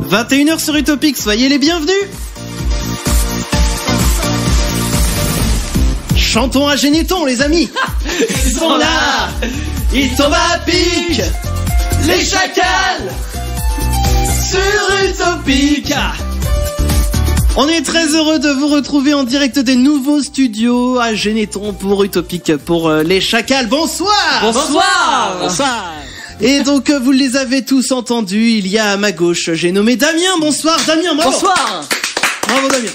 21h sur Utopique, soyez les bienvenus. Chantons à Généton, les amis. Ils sont là, ils tombent à pic, les chacals sur Utopique. On est très heureux de vous retrouver en direct des nouveaux studios à Généton pour Utopique, pour les chacals. Bonsoir. Bonsoir. Bonsoir. Et donc vous les avez tous entendus, il y a à ma gauche, j'ai nommé Damien. Bonsoir Damien, bravo. Bonsoir. Bravo Damien.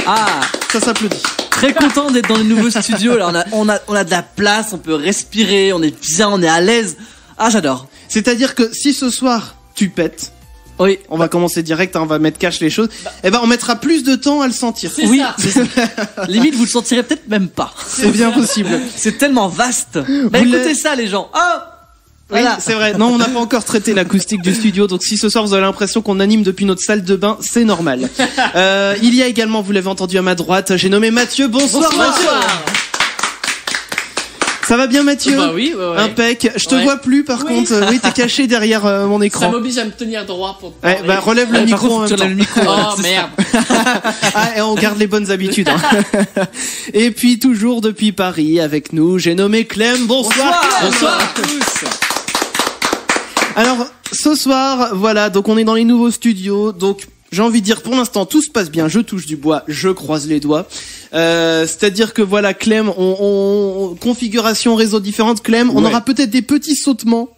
Ah, ça s'applaudit. Très content d'être dans le nouveau studio. Alors on a de la place, on peut respirer, on est bien, on est à l'aise. Ah, j'adore. C'est-à-dire que si ce soir tu pètes, oui, on va commencer direct, hein, on va mettre cash les choses. Et ben on mettra plus de temps à le sentir. Oui, limite vous le sentirez peut-être même pas. C'est bien possible. C'est tellement vaste. Bah, écoutez ça les gens. Oh. Voilà. Oui, c'est vrai. Non, on n'a pas encore traité l'acoustique du studio, donc si ce soir vous avez l'impression qu'on anime depuis notre salle de bain, c'est normal. Il y a également, vous l'avez entendu à ma droite, j'ai nommé Mathieu. Bonsoir, bonsoir. Mathieu. Ça va bien Mathieu? Bah oui, ouais. Impec. Je te vois plus par contre. Oui, t'es caché derrière mon écran. Ça m'oblige à me tenir droit pour parler. Bah relève le micro en même temps. Le micro, oh merde. Et on garde les bonnes habitudes. Hein. Et puis toujours depuis Paris avec nous, j'ai nommé Clem. Bonsoir. Bonsoir à tous. Alors, ce soir, voilà, donc on est dans les nouveaux studios, donc j'ai envie de dire pour l'instant tout se passe bien, je touche du bois, je croise les doigts. C'est-à-dire que voilà, Clem, on configuration réseau différente, Clem, on aura peut-être des petits sautements,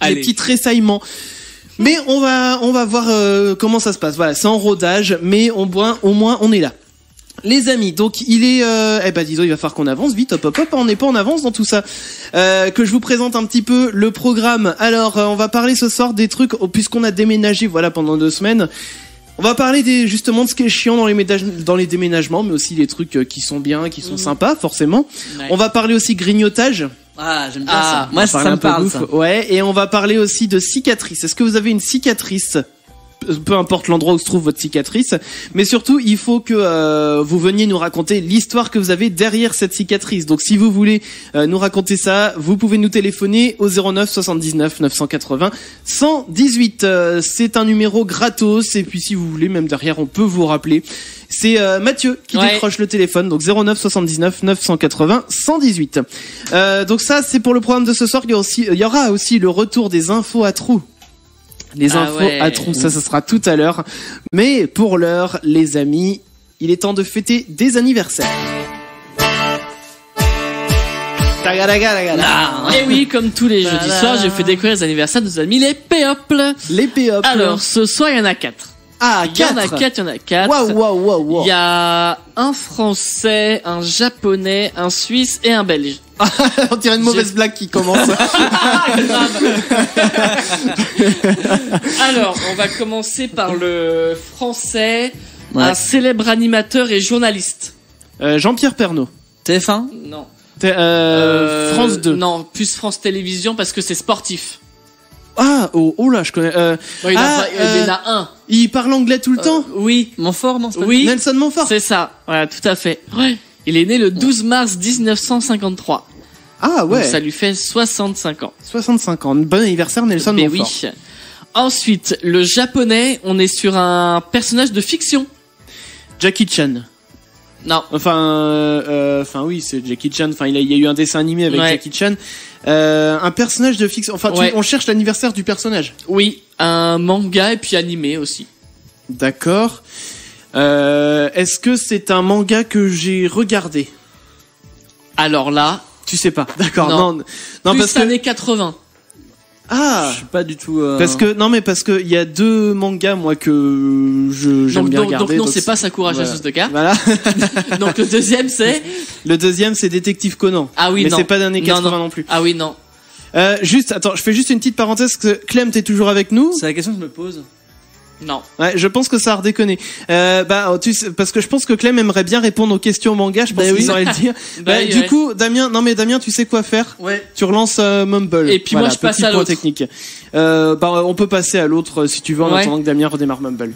des petits tressaillements. Mais on va voir comment ça se passe. Voilà, c'est en rodage, mais au moins on est là. Les amis, donc il est, disons, il va falloir qu'on avance vite, hop, on n'est pas en avance dans tout ça. Que je vous présente un petit peu le programme. Alors, on va parler ce soir des trucs, puisqu'on a déménagé, voilà, pendant 2 semaines. On va parler justement de ce qui est chiant dans les déménagements, mais aussi les trucs qui sont bien, qui sont sympas, forcément. Ouais. On va parler aussi grignotage. Ah, j'aime bien ça. Moi, ça me parle, ça. Ouais, et on va parler aussi de cicatrices. Est-ce que vous avez une cicatrice ? Peu importe l'endroit où se trouve votre cicatrice, mais surtout il faut que vous veniez nous raconter l'histoire que vous avez derrière cette cicatrice. Donc si vous voulez nous raconter ça, vous pouvez nous téléphoner au 09 79 980 118. C'est un numéro gratos, et puis si vous voulez même derrière on peut vous rappeler. C'est Mathieu qui décroche le téléphone, donc 09 79 980 118. Donc ça c'est pour le programme de ce soir. Il y aura aussi le retour des infos à trous. Les infos à trous, ça sera tout à l'heure. Mais pour l'heure, les amis, il est temps de fêter des anniversaires. Et oui, comme tous les jeudis soirs, je fais découvrir les anniversaires de nos amis les Péoples. Les Péoples. Alors, ce soir, il y en a 4. Ah, 4. Il y en a 4. Waouh. Il y a un Français, un Japonais, un Suisse et un Belge. On dirait une mauvaise blague qui commence. Alors, on va commencer par le Français, un célèbre animateur et journaliste. Jean-Pierre Pernaut. TF1 Non. France 2. Non, plus France Télévisions parce que c'est sportif. Ah, oh là, je connais. Il y en a un. Il parle anglais tout le temps? Oui. Montfort, non? Oui. Nelson Montfort. C'est ça. Voilà, tout à fait. Ouais. Il est né le 12 mars 1953. Ah ouais. Donc ça lui fait 65 ans. 65 ans. Bon anniversaire Nelson Montfort. Oui. Ensuite, le japonais, on est sur un personnage de fiction. Jackie Chan. Non. Enfin oui, c'est Jackie Chan. Enfin, il y a eu un dessin animé avec Jackie Chan. Un personnage de fiction. Enfin, on cherche l'anniversaire du personnage. Oui, un manga et puis animé aussi. D'accord. Est-ce que c'est un manga que j'ai regardé? Alors là, tu sais pas. D'accord. Non, plus parce que années 80. Ah, je suis pas du tout. Parce que il y a 2 mangas moi que j'aime bien regarder. Donc non, c'est pas Sakura Suzuka. Voilà. Donc le deuxième c'est. Le deuxième c'est Détective Conan. Ah oui, mais non. c'est pas d'années 80 non plus. Ah oui, non. Juste, attends, je fais juste une petite parenthèse. Que Clem, t'es toujours avec nous? C'est la question que je me pose. Non. Ouais, je pense que ça a redéconné. Tu sais, parce que je pense que Clem aimerait bien répondre aux questions manga. Je pense qu'il saurait le dire. Du coup, Damien, tu sais quoi faire? Ouais. Tu relances Mumble. Et puis moi, je passe à l'autre. Technique. On peut passer à l'autre si tu veux en attendant que Damien redémarre Mumble.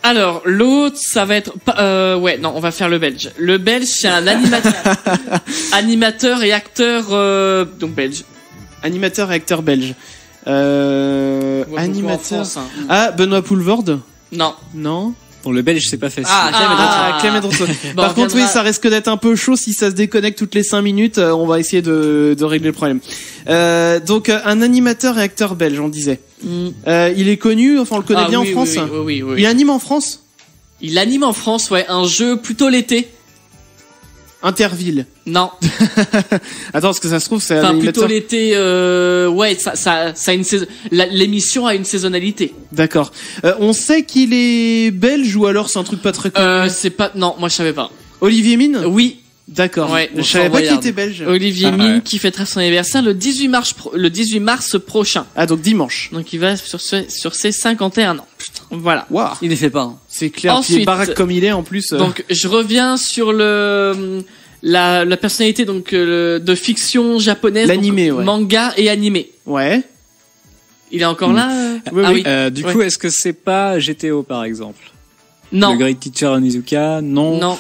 Alors, l'autre, ça va être... on va faire le belge. Le belge, c'est un animateur. Animateur et acteur, donc belge. Animateur et acteur belge. Animateur. En France, hein. Ah, Benoît Poulvorde? Non. Non. Pour le belge, c'est pas facile. Clément Drosseau. Bon, Par contre, oui, viendra- ça risque d'être un peu chaud si ça se déconnecte toutes les 5 minutes. On va essayer de régler le problème. Donc, un animateur et acteur belge, on disait. Mm. Il est connu, enfin, on le connaît Ah bien oui, en France. Oui. Il anime en France? Il anime en France, ouais, un jeu plutôt l'été. Interville. Non. Attends, parce que ça se trouve, c'est un Enfin, animateur. plutôt l'été, ouais, ça a une saison, l'émission a une saisonnalité. D'accord. On sait qu'il est belge ou alors c'est un truc pas très connu. C'est pas, non, moi je savais pas. Olivier Mine? Oui, D'accord. Ouais, Je on savais s'en pas qu'il regarde. était belge. Olivier Ah, Mine ouais. qui fêtera son anniversaire le 18 mars prochain. Ah, donc dimanche. Donc il va sur ses 51 ans. Voilà. Waouh. Il les fait pas. Hein. C'est clair. Puis Ensuite, baraque comme il est en plus. Donc je reviens sur la personnalité donc de fiction japonaise, L'animé, donc, ouais. manga et animé. Ouais. Il est encore là Oui, Ah oui. oui. Du Ouais. coup, est-ce que c'est pas GTO par exemple? Non. Le Great Teacher Onizuka? Non. Non.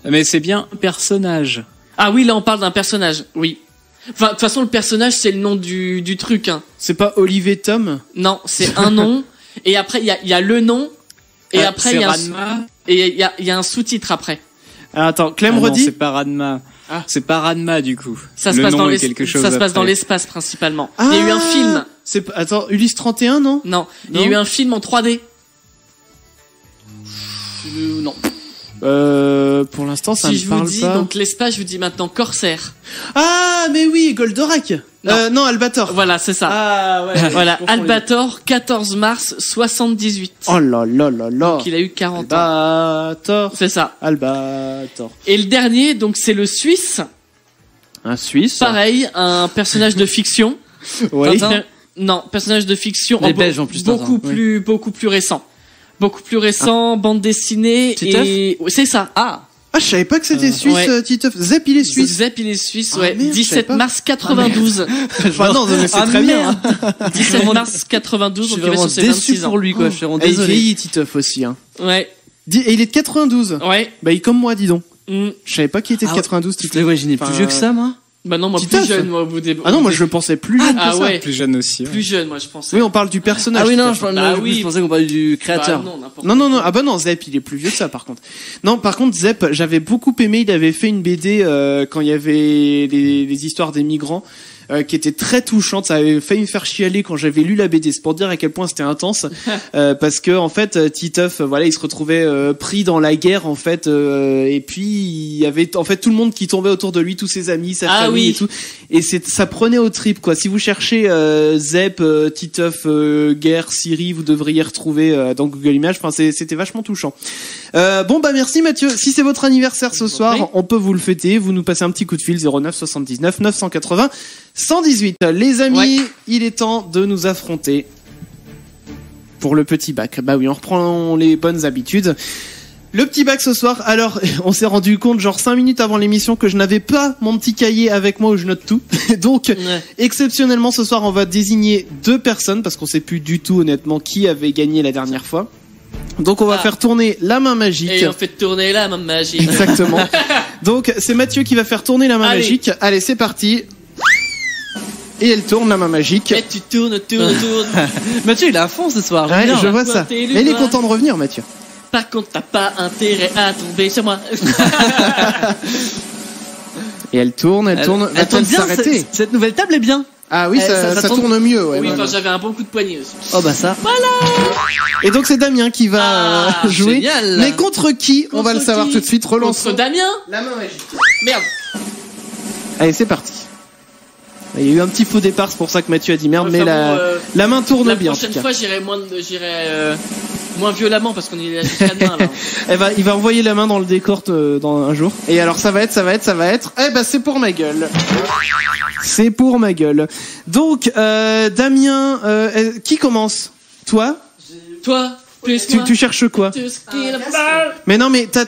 Mais c'est bien un personnage. Ah oui, là on parle d'un personnage. Oui. Enfin, de toute façon, le personnage c'est le nom du truc. Hein. C'est pas Olivier Tom? Non, c'est un nom. Et après il y a le nom. Et après il c'est y a Ranma. et il y a un sous-titre après. Ah, attends, Clem Ah non, redit? c'est pas Ranma. Ah. C'est pas Ranma du coup. Ça se Le passe nom dans est l'es- quelque chose ça se passe dans après. l'espace principalement. Il y a eu un film. C'est pas... Attends, Ulysse 31, non? Non, il y a Non. eu un film en 3D. Non. Pour l'instant, ça Si me je vous parle dis pas. donc l'espace, je vous dis maintenant Corsair. Ah, mais oui, Goldorak. Non. Non, Albator. Voilà, c'est ça. Ah, ouais. Voilà, je confonds les deux. Albator, 14 mars 78. Oh là là là là. Donc il a eu 40 ans. Albator. C'est ça. Albator. Et le dernier, donc c'est le Suisse. Un Suisse. Pareil, un personnage de fiction. Ouais. Tintin. Non, personnage de fiction. Les Belges, en plus, Beaucoup Tintin. beaucoup plus récent. Beaucoup plus récent, bande dessinée. Titeuf Et ouais, c'est ça. Ah. Ah, je savais pas que c'était Suisse, ouais. Titeuf. Zep, il est Suisse. Zep, il est suisse, Ah, ouais. merde, je savais 17 pas. mars 92. Enfin, non, mais c'est Ah, très bien. merde. 17 mars 92, Je suis donc il va vraiment sur ses déçu 26 ans. pour lui, quoi. Je suis vraiment Et il désolé. vieillit, Titeuf aussi, hein. Ouais, Et il est de 92. ouais. Bah, il est comme moi, dis donc. Mm. Je savais pas qu'il était de Ah, 92, Je Titeuf. l'ai imaginé plus Enfin, vieux que ça, moi. Bah non, moi Titeuf. plus jeune, moi, au bout des... Ah non, moi, je le pensais plus jeune Ah que ça. ouais, Plus jeune aussi. plus jeune, moi, je pensais. Oui, on parle du personnage. Ah oui, non, Titeuf. Bah je oui. pensais qu'on parlait du créateur. Bah non, n'importe Non, non, non. Ah bah non, Zep, il est plus vieux que ça, par contre. Non, par contre, Zep, j'avais beaucoup aimé. Il avait fait une BD quand il y avait les histoires des migrants, qui était très touchante. Ça avait failli me faire chialer quand j'avais lu la BD. C'est pour dire à quel point c'était intense, parce que en fait, Titeuf, voilà, il se retrouvait pris dans la guerre, en fait, et puis il y avait en fait tout le monde qui tombait autour de lui, tous ses amis, sa Ah famille oui. et tout. Et ça prenait au trip, quoi. Si vous cherchez Zep, Titeuf, guerre, Syrie, vous devriez retrouver dans Google Images. Enfin, c'était vachement touchant. Bon, bah merci Mathieu. Si c'est votre anniversaire ce soir, on peut vous le fêter. Vous nous passez un petit coup de fil 09 79 980 118. Les amis, il est temps de nous affronter pour le petit bac. Bah oui, on reprend les bonnes habitudes. Le petit bac ce soir. Alors, on s'est rendu compte genre 5 minutes avant l'émission que je n'avais pas mon petit cahier avec moi où je note tout. Donc, Ouais. exceptionnellement ce soir, on va désigner 2 personnes parce qu'on sait plus du tout honnêtement qui avait gagné la dernière fois. Donc on va Ah. faire tourner la main magique. Et on fait tourner la main magique. Exactement. Donc c'est Mathieu qui va faire tourner la main Allez. magique. Allez, c'est parti. Et elle tourne la main magique. Et tu tournes. Mathieu, il est à fond ce soir. Ouais, Bien. je vois ça. Pointer le Mais il est doigt. content de revenir, Mathieu. Par contre, t'as pas intérêt à tomber sur moi. Et elle tourne. Elle tourne Va-t-elle bien. s'arrêter? Cette nouvelle table est bien. Ah oui, ça ça tourne mieux. Ouais, Oui, voilà. enfin, j'avais un bon coup de poignet aussi. Oh bah ça. Et donc c'est Damien qui va Ah, jouer. génial. Mais contre qui? On va Contre le savoir qui tout de suite. Relançons. Contre Damien. La main magique. Merde. Allez, c'est parti. Il y a eu un petit faux départ, c'est pour ça que Mathieu a dit merde, Enfin, mais bon, la main tourne La bien. En tout prochaine cas. fois, j'irai moins violemment parce qu'on est là jusqu'à demain là. Il va envoyer la main dans le décor dans un jour. Et alors ça va être. Eh ben c'est pour ma gueule. C'est pour ma gueule. Donc Damien, qui commence? Toi? Toi, Tu cherches quoi? Ah, Mais non, mais t'as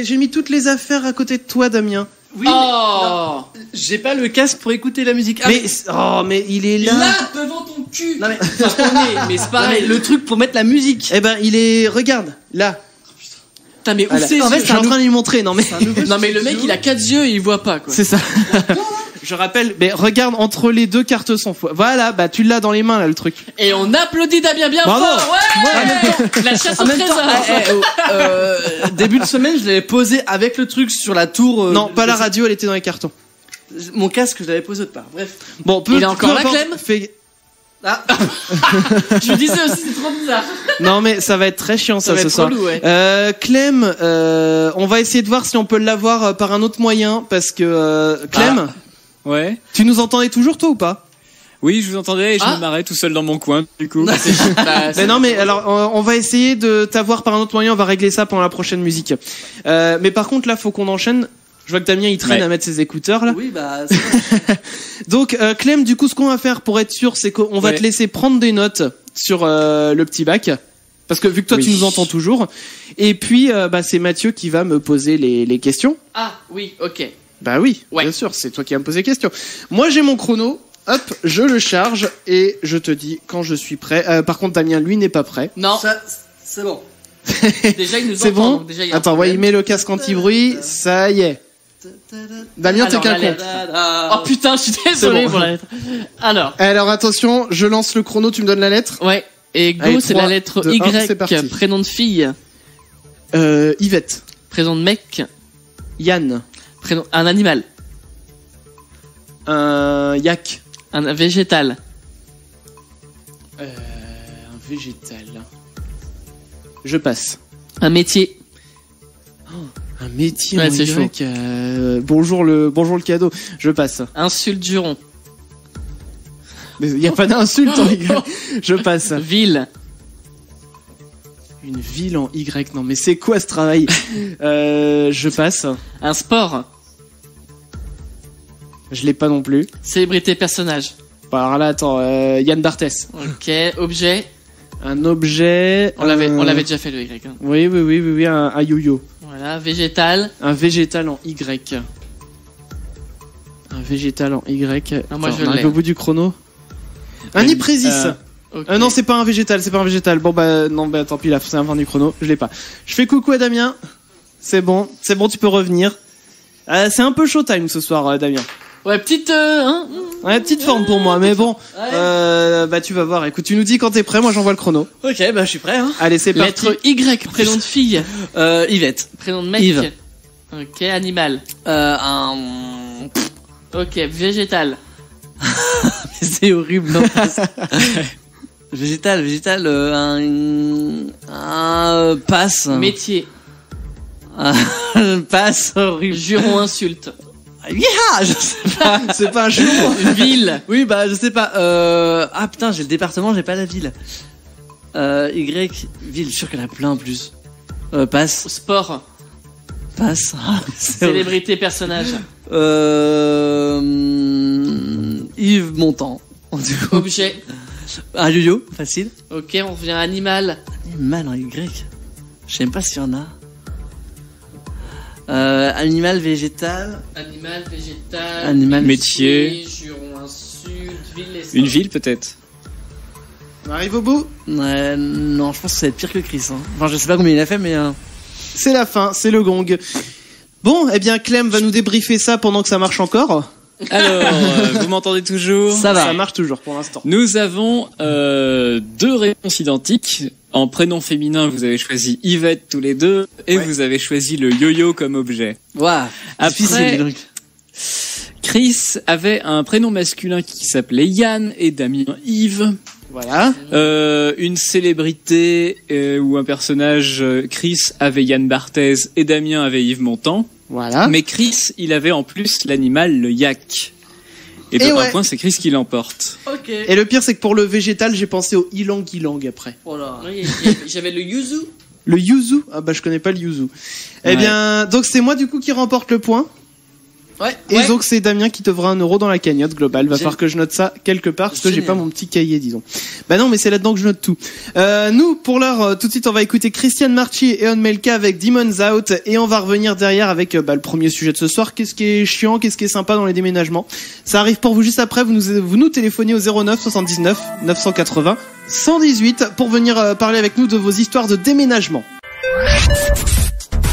j'ai mis toutes les affaires à côté de toi, Damien. Oui. Oh. J'ai pas le casque pour écouter la musique. Ah, Mais il est là. Là, devant ton cul. Non mais, Enfin, on est, mais c'est non, pareil. mais le truc pour mettre la musique. Eh ben il est. Regarde là. Putain, mais où Voilà. c'est En fait, je suis en train de lui montrer. Non mais. Non mais le mec, il a 4 yeux et il voit pas quoi. C'est ça. Je rappelle, mais regarde entre les deux cartes sans foi. Voilà, bah tu l'as dans les mains là le truc. Et on applaudit Damien bien Bravo. fort. Ouais. La chasse au En même temps, trésor. début de semaine, je l'avais posé avec le truc sur la tour. Non, pas la radio, elle était dans les cartons. Mon casque, je l'avais posé autre part. Bref. Bon, Il est encore là, importe, Clem fais- Ah, Je me disais aussi, c'est trop bizarre. Non mais ça va être très chiant ça va ce être soir. relou, ouais. Clem, on va essayer de voir si on peut l'avoir par un autre moyen parce que Clem, Ouais. tu nous entendais toujours toi ou pas? Oui, je vous entendais et je Ah. me marrais tout seul dans mon coin, du coup. Mais non mais alors on va essayer de t'avoir par un autre moyen, on va régler ça pendant la prochaine musique. Mais par contre là faut qu'on enchaîne. Je vois que Damien il traîne Ouais. à mettre ses écouteurs là. oui, bah, c'est bon. Donc Clem, du coup ce qu'on va faire pour être sûr c'est qu'on va Ouais. te laisser prendre des notes sur le petit bac. Parce que vu que toi Oui. tu nous entends toujours. Et puis bah, c'est Mathieu qui va me poser les questions. Ah, oui, ok. Bah oui, Ouais. bien sûr, c'est toi qui vas me poser question. Moi j'ai mon chrono, hop, je le charge et je te dis quand je suis prêt. Par contre Damien lui n'est pas prêt. Non, Ça, c'est bon. déjà il nous C'est entend. bon donc déjà, il y a un Attends, ouais, problème. il met le casque anti-bruit, ça y est. Damien t'es Alors, qu'un la con. lettre. Oh putain, je suis désolé bon. pour la lettre. Alors, Alors attention, je lance le chrono, tu me donnes la lettre. ouais. Et go, Allez, c'est 3, la lettre 2, 1, c'est parti. Y. Prénom de fille. Yvette, Prénom de mec. Yann, Prénom, un animal. Yak. Un végétal. Un végétal. Je passe. Un métier. Un métier Ouais, en c'est Y. Bonjour le cadeau. Je passe. Insulte juron. Mais il y a pas d'insulte en Y. Je passe. Ville. Une ville en Y. Non mais c'est quoi ce travail? Je passe. Un sport. Je l'ai pas non plus. Célébrité personnage. Bah, alors là attends. Yann Barthès. Ok. Objet. Un objet. On l'avait déjà fait le Y. Hein. Oui. Un yo-yo. Voilà. Végétal. Un végétal en Y. Un végétal en Y. Ah, moi, Attends, je on arrive l'ai. au bout du chrono. Un Yprésis. Ok. Non, c'est pas un végétal, c'est pas un végétal. Bon bah non, bah tant pis là, c'est un fin du chrono, je l'ai pas. Je fais coucou à Damien. C'est bon, tu peux revenir. C'est un peu showtime ce soir, Damien. Ouais, petite. Hein. Ouais, petite forme pour moi, mais bon. Bah tu vas voir. Écoute, tu nous dis quand t'es prêt, moi j'envoie le chrono. Ok, bah, je suis prêt, hein. Allez, c'est parti. Lettre Y. Prénom de fille. Yvette. Prénom de mec. Yves. Ok. Animal. Un... Ok. Végétal. C'est horrible, non? Végétal, un passe. Métier. Un passe horrible. Juron insulte. Yeah, je sais pas. C'est pas un jeu. Ville. Oui, bah, je sais pas. Ah, putain, j'ai le département, j'ai pas la ville. Y, ville, je suis sûr qu'il y en a plein en plus. Passe. Sport. Passe. Ah, c'est horrible. Célébrité personnage. Yves Montand. Objet. Un yo-yo, facile. Ok. On revient à animal. Animal en Y. Je sais même pas s'il y en a. Animal, végétal. Animal, végétal. Animal. Métier. Juron insulte. Ville. et Une sport. ville, peut-être. On arrive au bout. Non, je pense que ça va être pire que Chris. Hein. Enfin, je sais pas combien il a fait, mais. C'est la fin, c'est le gong. Bon, eh bien Clem va nous débriefer ça pendant que ça marche encore. Alors, vous m'entendez toujours? Ça va. Ça marche toujours pour l'instant. Nous avons deux réponses identiques. En prénom féminin, vous avez choisi Yvette tous les deux, et Ouais. vous avez choisi le yo-yo comme objet. Waouh. Difficile, Après, les trucs. Chris avait un prénom masculin qui s'appelait Yann et Damien Yves. Voilà. Une célébrité ou un personnage, Chris avait Yann Barthès et Damien avait Yves Montand. Voilà. Mais Chris, il avait en plus l'animal, le yak. Et Et de ouais. un point, c'est Chris qui l'emporte. Ok. Et le pire, c'est que pour le végétal, j'ai pensé au ylang-ylang après. Oh là. Oui, j'avais le yuzu. Le yuzu? Ah bah je connais pas le yuzu. Eh Ouais. bien, donc c'est moi du coup qui remporte le point. Ouais. Et donc c'est Damien qui te fera 1 euro dans la cagnotte globale. Va J'ai- falloir que je note ça quelque part parce que j'ai Génial. pas mon petit cahier, disons. Bah non, mais c'est là-dedans que je note tout. Nous, pour l'heure, tout de suite, on va écouter Christian Marchi et On Melka avec Demons Out et on va revenir derrière avec le premier sujet de ce soir. Qu'est-ce qui est chiant, qu'est-ce qui est sympa dans les déménagements. Ça arrive pour vous juste après. Vous nous téléphonez au 09 79 980 118 pour venir parler avec nous de vos histoires de déménagement.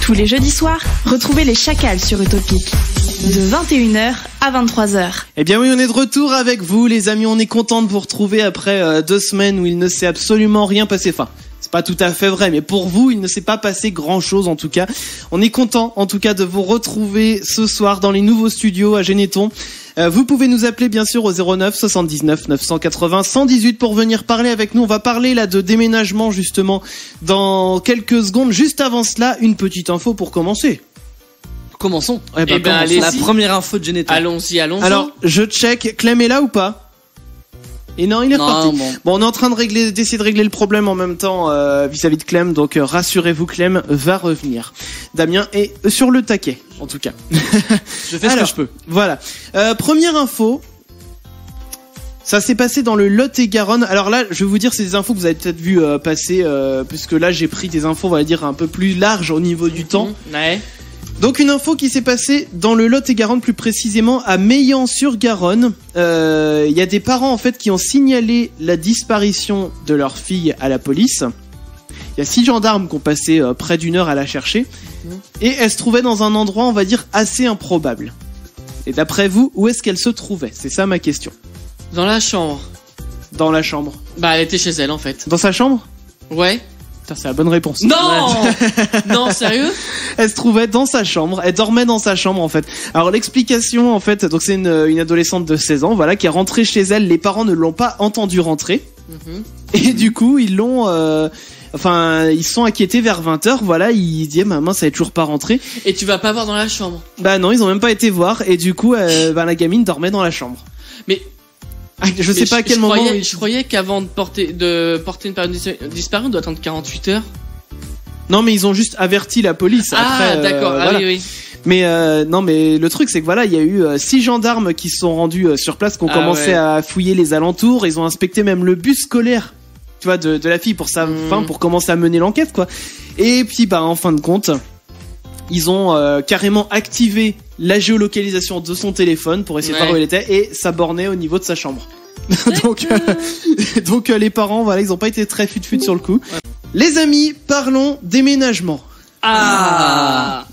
Tous les jeudis soirs, retrouvez les Chacals sur Utopique. de 21h à 23h. Eh bien oui, on est de retour avec vous les amis, on est content de vous retrouver après 2 semaines où il ne s'est absolument rien passé. Enfin, c'est pas tout à fait vrai, mais pour vous, il ne s'est pas passé grand chose en tout cas. On est content en tout cas de vous retrouver ce soir dans les nouveaux studios à Généton. Vous pouvez nous appeler bien sûr au 09 79 980 118 pour venir parler avec nous. On va parler là de déménagement justement dans quelques secondes. Juste avant cela, une petite info pour commencer. Commençons. Eh ben, Commençons. allez-y. La première info de Geneton. Allons-y. Alors, je check. Clem est là ou pas? Et non, il est reparti. bon. Bon, on est en train d'essayer de régler le problème en même temps vis-à-vis de Clem. Donc, rassurez-vous, Clem va revenir. Damien est sur le taquet, en tout cas. Je fais ce que je peux. Voilà. Première info. Ça s'est passé dans le Lot-et-Garonne. Alors là, je vais vous dire, c'est des infos que vous avez peut-être vu passer, puisque là, j'ai pris des infos, on va dire, un peu plus larges au niveau du temps. Ouais. Donc une info qui s'est passée dans le Lot-et-Garonne, plus précisément à Meillan-sur-Garonne. Il y a des parents en fait qui ont signalé la disparition de leur fille à la police. Il y a 6 gendarmes qui ont passé près d'1 heure à la chercher. Et elle se trouvait dans un endroit, on va dire, assez improbable. Et d'après vous, où est-ce qu'elle se trouvait? C'est ça ma question. Dans la chambre. Dans la chambre. Bah, elle était chez elle en fait. Dans sa chambre? Ouais. Putain, c'est la bonne réponse. Non. Non, sérieux? Elle se trouvait dans sa chambre, elle dormait dans sa chambre en fait. Alors l'explication en fait, donc c'est une adolescente de 16 ans, voilà, qui est rentrée chez elle, les parents ne l'ont pas entendu rentrer. Et du coup, ils l'ont ils se sont inquiétés vers 20h, voilà, ils disaient maman, ça est toujours pas rentré. Et tu vas pas voir dans la chambre? Bah non, ils ont même pas été voir et du coup la gamine dormait dans la chambre. Mais je sais pas à quel moment. Je croyais qu'avant de porter une personne disparue, on doit attendre 48 heures. Non, mais ils ont juste averti la police. Après, d'accord. voilà. Oui. Mais non, mais le truc c'est que voilà, il y a eu 6 gendarmes qui se sont rendus sur place, qui ont commencé à fouiller les alentours. Ils ont inspecté même le bus scolaire, tu vois, de la fille pour pour commencer à mener l'enquête, quoi. Et puis bah en fin de compte, ils ont carrément activé la géolocalisation de son téléphone pour essayer de voir où elle était, et ça bornait au niveau de sa chambre. donc les parents, voilà, ils ont pas été très fut sur le coup. Les amis, parlons déménagement. Ah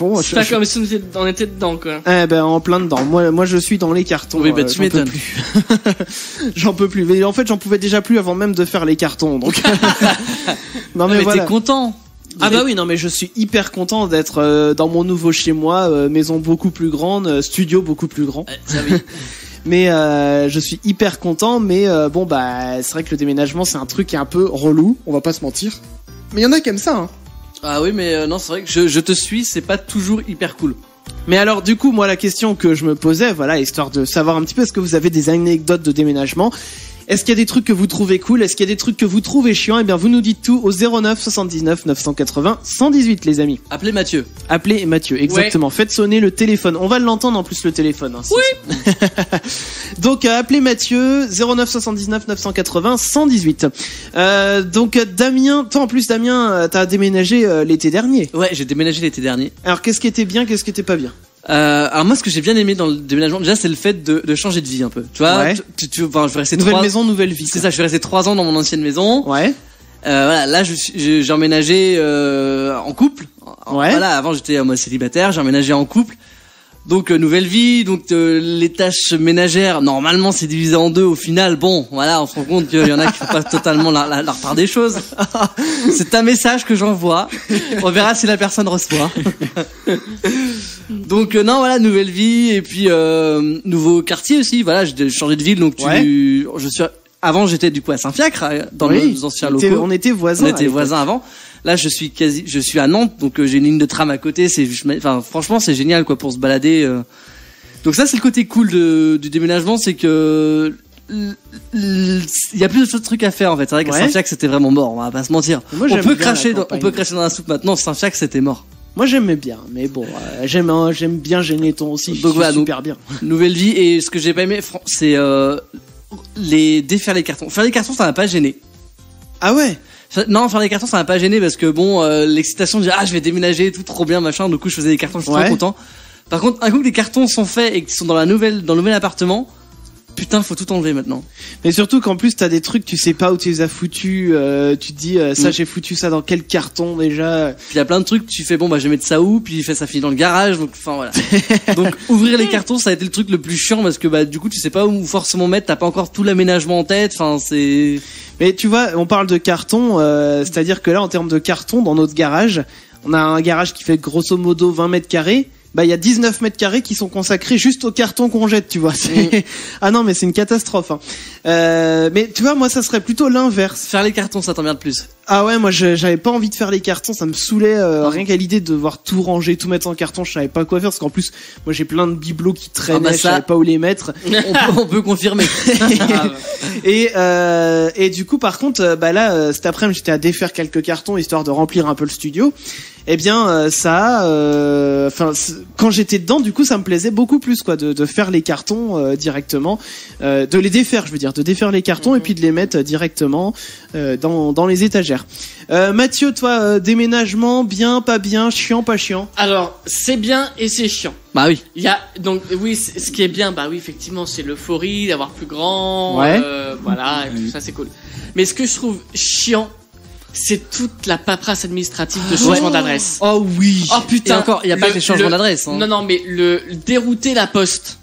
bon, c'est pas comme si on était dedans, quoi. Eh ben, en plein dedans. Moi, je suis dans les cartons. Oui, bah, tu m'étonnes. J'en peux plus. Mais en fait, j'en pouvais déjà plus avant même de faire les cartons, donc. Non, mais voilà. T'es content. Ah bah oui, non, mais je suis hyper content d'être dans mon nouveau chez moi, maison beaucoup plus grande, studio beaucoup plus grand. Ça oui. Mais je suis hyper content, mais bon bah c'est vrai que le déménagement c'est un truc qui est un peu relou, on va pas se mentir. Mais il y en a qui aiment ça, hein. Ah oui, mais non, c'est vrai que je te suis, c'est pas toujours hyper cool. Mais alors du coup, moi la question que je me posais, voilà, histoire de savoir un petit peu, est-ce que vous avez des anecdotes de déménagement? Est-ce qu'il y a des trucs que vous trouvez cool? Est-ce qu'il y a des trucs que vous trouvez chiants? Eh bien, vous nous dites tout au 09 79 980 118, les amis. Appelez Mathieu. Appelez Mathieu, exactement. Ouais. Faites sonner le téléphone. On va l'entendre en plus, le téléphone. Hein, oui. Donc, appelez Mathieu, 09 79 980 118. Donc, Damien, toi en plus, Damien, t'as déménagé l'été dernier. Ouais, j'ai déménagé l'été dernier. Alors, qu'est-ce qui était bien, qu'est-ce qui était pas bien? Alors moi, ce que j'ai bien aimé dans le déménagement, déjà, c'est le fait de changer de vie un peu. Tu vois, ouais. je vais rester nouvelle maison, nouvelle vie. C'est ça, je suis resté 3 ans dans mon ancienne maison. Ouais. Voilà, là, j'ai emménagé en couple. Ouais. Voilà, avant j'étais moi célibataire, j'ai emménagé en couple. Donc nouvelle vie, donc les tâches ménagères, normalement c'est divisé en 2. Au final, bon, voilà, on se rend compte qu'il y en a qui font pas totalement la part des choses. C'est un message que j'envoie. On verra si la personne reçoit. Donc non, voilà, nouvelle vie et puis nouveau quartier aussi. Voilà, j'ai changé de ville, donc avant j'étais du coup à Saint-Fiacre dans nos anciens locaux. On était voisins. On était voisins avant. Là, je suis à Nantes, donc j'ai une ligne de tram à côté. Franchement, c'est génial, quoi, pour se balader. Donc ça, c'est le côté cool du déménagement, c'est que il y a plus de trucs à faire en fait. C'est vrai qu'à Saint-Fiacre, c'était vraiment mort. On va pas se mentir. Moi, on peut cracher dans la soupe maintenant. Saint-Fiacre, c'était mort. Moi, j'aimais bien, mais bon, j'aime bien Généton aussi. Donc voilà, super bien. Nouvelle vie, et ce que j'ai pas aimé, c'est défaire les cartons. Faire les cartons, ça m'a pas gêné. Ah ouais? Non, faire les cartons, ça m'a pas gêné parce que bon, l'excitation de dire je vais déménager, tout trop bien, machin. Du coup, je faisais des cartons, je suis trop content. Par contre, un coup que les cartons sont faits et qu'ils sont dans le nouvel appartement, putain, faut tout enlever maintenant. Mais surtout qu'en plus t'as des trucs, tu sais pas où tu les as foutus. Tu te dis ça, j'ai foutu ça dans quel carton déjà. Puis il y a plein de trucs, tu fais bon bah je vais mettre ça où, puis ça finit dans le garage, donc enfin voilà. Donc ouvrir les cartons, ça a été le truc le plus chiant parce que bah du coup tu sais pas où forcément mettre, t'as pas encore tout l'aménagement en tête, enfin c'est. Mais tu vois, on parle de carton, c'est-à-dire que là en termes de carton dans notre garage, on a un garage qui fait grosso modo 20 mètres carrés. Bah il y a 19 mètres carrés qui sont consacrés juste au carton qu'on jette, tu vois. Ah non mais c'est une catastrophe. Hein. Mais tu vois, moi ça serait plutôt l'inverse. Faire les cartons, ça t'emmerde plus. Ah ouais, moi j'avais pas envie de faire les cartons, ça me saulait rien qu'à l'idée de devoir tout ranger, tout mettre en carton, je savais pas quoi faire parce qu'en plus moi j'ai plein de bibelots qui traînaient, bah ça, je savais pas où les mettre. on peut confirmer. Et du coup par contre bah là cet après-midi j'étais à défaire quelques cartons histoire de remplir un peu le studio. Eh bien ça enfin quand j'étais dedans du coup ça me plaisait beaucoup plus quoi de faire les cartons directement, de les défaire, je veux dire, de défaire les cartons et puis de les mettre directement dans les étagères. Mathieu, toi, déménagement, bien, pas bien, chiant, pas chiant? Alors, c'est bien et c'est chiant. Bah oui. Il y a donc oui, ce qui est bien, bah oui, effectivement, c'est l'euphorie d'avoir plus grand, Ouais. voilà, et tout ça, c'est cool. Mais ce que je trouve chiant, c'est toute la paperasse administrative de changement d'adresse. Oh oui. Oh putain. Et encore, il y a pas que les changements d'adresse. Hein. Non, mais le dérouter la poste.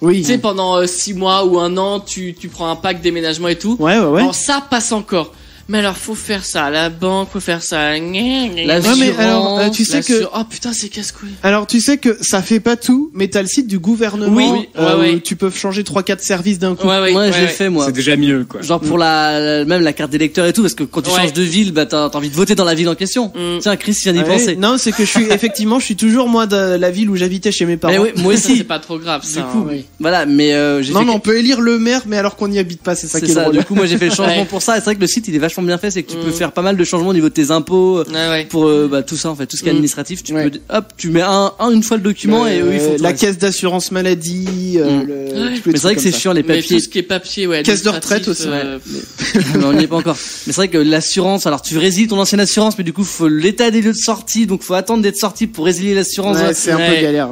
Oui. Tu sais, pendant 6 mois ou 1 an, tu prends un pack déménagement et tout. Ouais. Bon, ça passe encore. Mais alors, faut faire ça à la banque, faut faire ça à... La Ouais, mais alors, tu sais que... Oh putain, c'est casse-couille. Alors, tu sais que ça fait pas tout, mais t'as le site du gouvernement Oui, ouais. où tu peux changer 3-4 services d'un coup. Ouais, Moi, je l'ai fait, moi. C'est déjà mieux, quoi. Genre pour même la carte d'électeur et tout, parce que quand tu Ouais. changes de ville, bah t'as envie de voter dans la ville en question. Tiens, Chris vient d'y Ouais. penser. Non, c'est que je suis toujours moi de la ville où j'habitais chez mes parents. Mais oui, moi Ça, c'est aussi. pas trop grave, ça. Du coup, hein, oui. voilà, mais j'ai Non, fait mais on peut élire le maire, mais alors qu'on n'y habite pas, c'est ça c'est qui est ça. drôle. Du coup, moi j'ai fait le changement Ouais. pour ça. Et c'est vrai que le site il est vachement bien fait, c'est que tu peux faire pas mal de changements au niveau de tes impôts. Ouais. Pour bah, tout ça en fait, tout ce qui est administratif, tu Ouais. peux hop, tu mets une fois le document et eux ils font tout la le reste. caisse d'assurance maladie, Ouais. tous les Mais c'est vrai trucs que c'est comme ça. chiant les Mais papiers. tout ce qui est papier, ouais. Caisse de retraite aussi, Mais on n'y est pas encore. Mais c'est vrai que l'assurance, alors tu résilies ton ancienne assurance, mais du coup faut l'état des lieux de sortie, donc faut attendre d'être sorti pour résilier l'assurance. Ouais, c'est un peu Ouais. galère.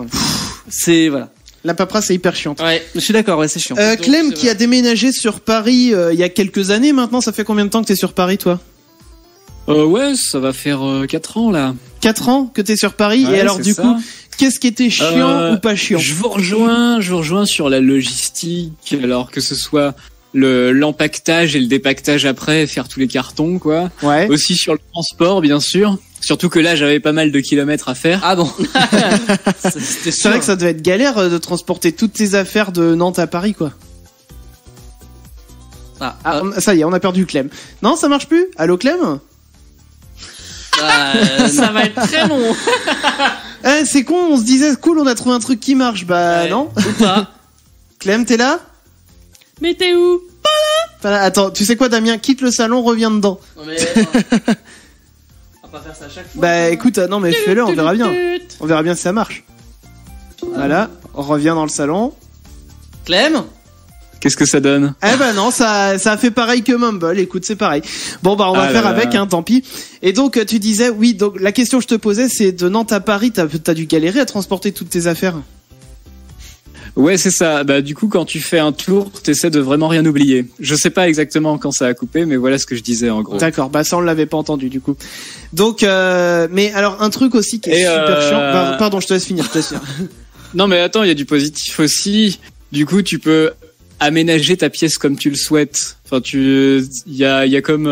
C'est voilà. La paperasse c'est hyper chiante. Ouais. Je suis d'accord, ouais, c'est chiant. Donc, Clem c'est qui vrai. a déménagé sur Paris il y a quelques années maintenant, ça fait combien de temps que t'es sur Paris toi? Ouais, ça va faire 4 ans, là. 4 ans que t'es sur Paris Ouais, et alors c'est du ça. coup, qu'est-ce qui était chiant ou pas chiant? Je vous rejoins sur la logistique, alors que ce soit l'empaquetage et le dépaquetage après, faire tous les cartons, quoi. Ouais. Aussi sur le transport, bien sûr. Surtout que là, j'avais pas mal de kilomètres à faire. Ah bon. C'était C'est sûr. vrai que ça devait être galère de transporter toutes tes affaires de Nantes à Paris quoi. Ah, ça y est, on a perdu Clem. Non, ça marche plus? Allô Clem? Ça va être très long. C'est con, on se disait cool, on a trouvé un truc qui marche. Bah Ouais. non. Ou pas. Clem, t'es là? Mais t'es où? Pas là. Attends, tu sais quoi Damien? Quitte le salon, reviens dedans. Non, mais attends. On va pas faire ça à chaque fois. Bah écoute, non mais fais-le, on verra bien. On verra bien si ça marche. Voilà, on revient dans le salon. Clem. Qu'est-ce que ça donne? Eh ben non, ça a fait pareil que Mumble, écoute, c'est pareil. Bon bah on va Ah faire là avec, là. hein, tant pis. Et donc tu disais, oui, donc la question que je te posais, c'est de Nantes à Paris, t'as dû galérer à transporter toutes tes affaires. Ouais, c'est ça. Bah, du coup, quand tu fais un tour, t'essaies de vraiment rien oublier. Je sais pas exactement quand ça a coupé, mais voilà ce que je disais en gros. D'accord, bah ça on l'avait pas entendu du coup. Donc, mais alors un truc aussi qui est Et, super chiant. Bah, pardon, je te laisse finir. Non, mais attends, il y a du positif aussi. Du coup, tu peux aménager ta pièce comme tu le souhaites. Enfin, il y a comme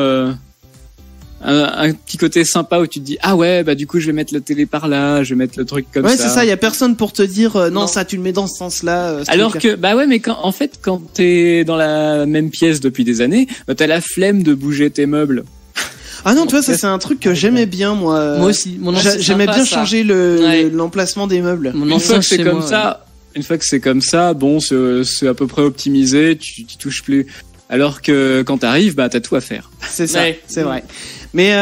un petit côté sympa où tu te dis ah ouais, bah du coup je vais mettre la télé par là, je vais mettre le truc comme Ouais, ça. c'est ça. Il y a personne pour te dire non, Non. ça tu le mets dans ce sens-là. ce Alors truc-là. que bah ouais, mais en fait quand t'es dans la même pièce depuis des années, bah, t'as la flemme de bouger tes meubles. Ah non, tu vois, ça c'est un truc que j'aimais bien moi. Moi aussi. Mon ancien, J'aimais sympa, bien ça. changer Ouais. l'emplacement des meubles. mon Une ancien fois que c'est chez comme moi, ça, une fois que c'est comme ça, bon, c'est à peu près optimisé, tu touches plus. Alors que quand t'arrives, bah t'as tout à faire. C'est ça, Ouais. c'est vrai. Mais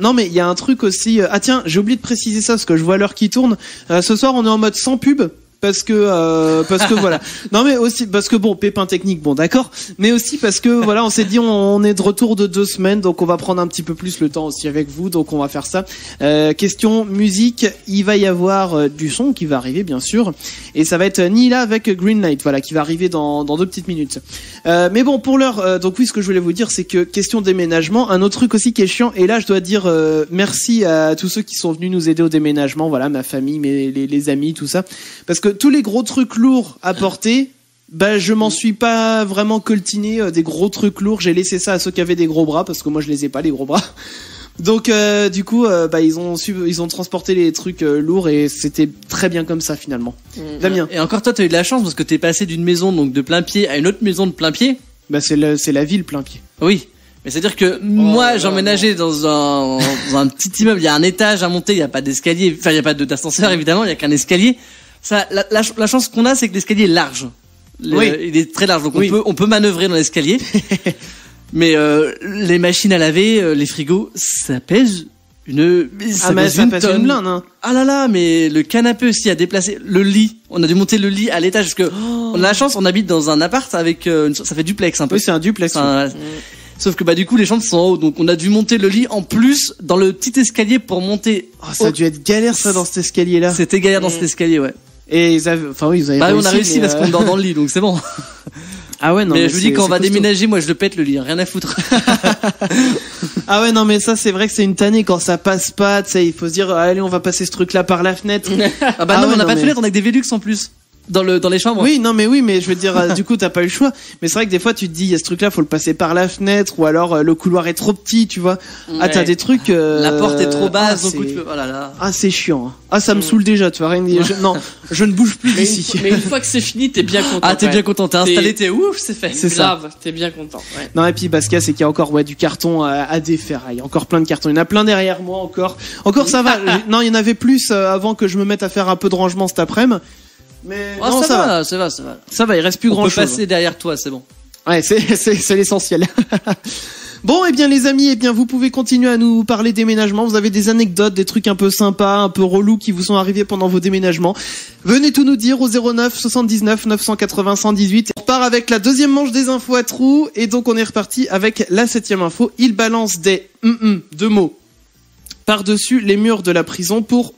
non, mais il y a un truc aussi. Ah tiens, j'ai oublié de préciser ça parce que je vois l'heure qui tourne. Ce soir, on est en mode sans pub parce que voilà. Non mais aussi parce que bon, pépin technique, bon d'accord, mais aussi parce que voilà, on s'est dit on est de retour de 2 semaines, donc on va prendre un petit peu plus le temps aussi avec vous, donc on va faire ça. Question musique, il va y avoir du son qui va arriver bien sûr, et ça va être Nila avec Green Light, voilà, qui va arriver dans 2 petites minutes. Mais bon, pour l'heure, donc oui, ce que je voulais vous dire, c'est que question déménagement, un autre truc aussi qui est chiant, et là je dois dire merci à tous ceux qui sont venus nous aider au déménagement, voilà, ma famille, les amis, tout ça, parce que tous les gros trucs lourds à porter, bah je m'en suis pas vraiment coltiné des gros trucs lourds, j'ai laissé ça à ceux qui avaient des gros bras, parce que moi je les ai pas les gros bras. Donc du coup bah ils ont transporté les trucs lourds et c'était très bien comme ça finalement. Damien. Et encore toi t'as eu de la chance parce que t'es passé d'une maison donc de plein pied à une autre maison de plein pied. Bah c'est la ville plein pied. Oui. Mais c'est-à-dire que moi j'emménageais dans un petit immeuble, il y a un étage à monter, il y a pas d'escalier, enfin il y a pas d'ascenseur évidemment, il y a qu'un escalier. Ça la chance qu'on a c'est que l'escalier est large. Oui. Il est très large donc Oui. on peut manœuvrer dans l'escalier. Mais les machines à laver, les frigos, ça pèse une Ça pèse une blinde hein. Ah là là, mais le canapé aussi a déplacé, le lit. On a dû monter le lit à l'étage parce que on a la chance, on habite dans un appart avec ça fait duplex un peu. Oui, c'est un duplex. Enfin, sauf que bah du coup les chambres sont en haut, donc on a dû monter le lit en plus dans le petit escalier pour monter. Oh, ça a dû être galère ça dans cet escalier là. C'était galère dans cet escalier, ouais. Et ils avaient, enfin oui, vous avez Bah réussi, on a réussi mais, parce qu'on dort dans le lit, donc c'est bon. Ah ouais non. Mais je vous dis c'est- quand on va c'est costaud. déménager, moi je le pète le lit, rien à foutre. Ah ouais non mais ça c'est vrai que c'est une tannée quand ça passe pas, tu sais, il faut se dire allez on va passer ce truc là par la fenêtre. Ah bah Ah non, ouais, on a non, pas de mais- fenêtre, on a que des Velux en plus dans les chambres. Oui, mais je veux dire, du coup, t'as pas eu le choix. Mais c'est vrai que des fois, tu te dis, il y a ce truc-là, faut le passer par la fenêtre, ou alors le couloir est trop petit, tu vois. Ah, t'as Ouais. des trucs. La porte est trop basse, ah, donc c'est- oh là là. Ah, c'est chiant. Hein. Ah, ça me saoule déjà, tu vois. Rien que- non, je ne bouge plus Mais d'ici. une fois que c'est fini, t'es bien content. Ah t'es quand bien même. content, t'es installé, t'es ouf, c'est fait. C'est ça. Grave, t'es bien content. Ouais. Non, et puis, bah, ce qu'il y a, c'est qu'il y a encore, ouais, du carton à défaire. Il y a encore plein de cartons. Il y en a plein derrière moi encore. Encore, ça va. Non, il y en avait plus avant que je me mette à faire un peu de rangement cet après-midi. Mais Oh, non, ça va. va, ça va, ça va. Ça va, il reste plus On grand peut chose. passer derrière toi, c'est bon. Ouais, c'est l'essentiel. Bon, eh bien les amis, eh bien vous pouvez continuer à nous parler déménagement. Vous avez des anecdotes, des trucs un peu sympas, un peu relous qui vous sont arrivés pendant vos déménagements. Venez tout nous dire au 09 79 980 118. On repart avec la deuxième manche des infos à trous et donc on est reparti avec la 7e info. Il balance des deux mots par-dessus les murs de la prison pour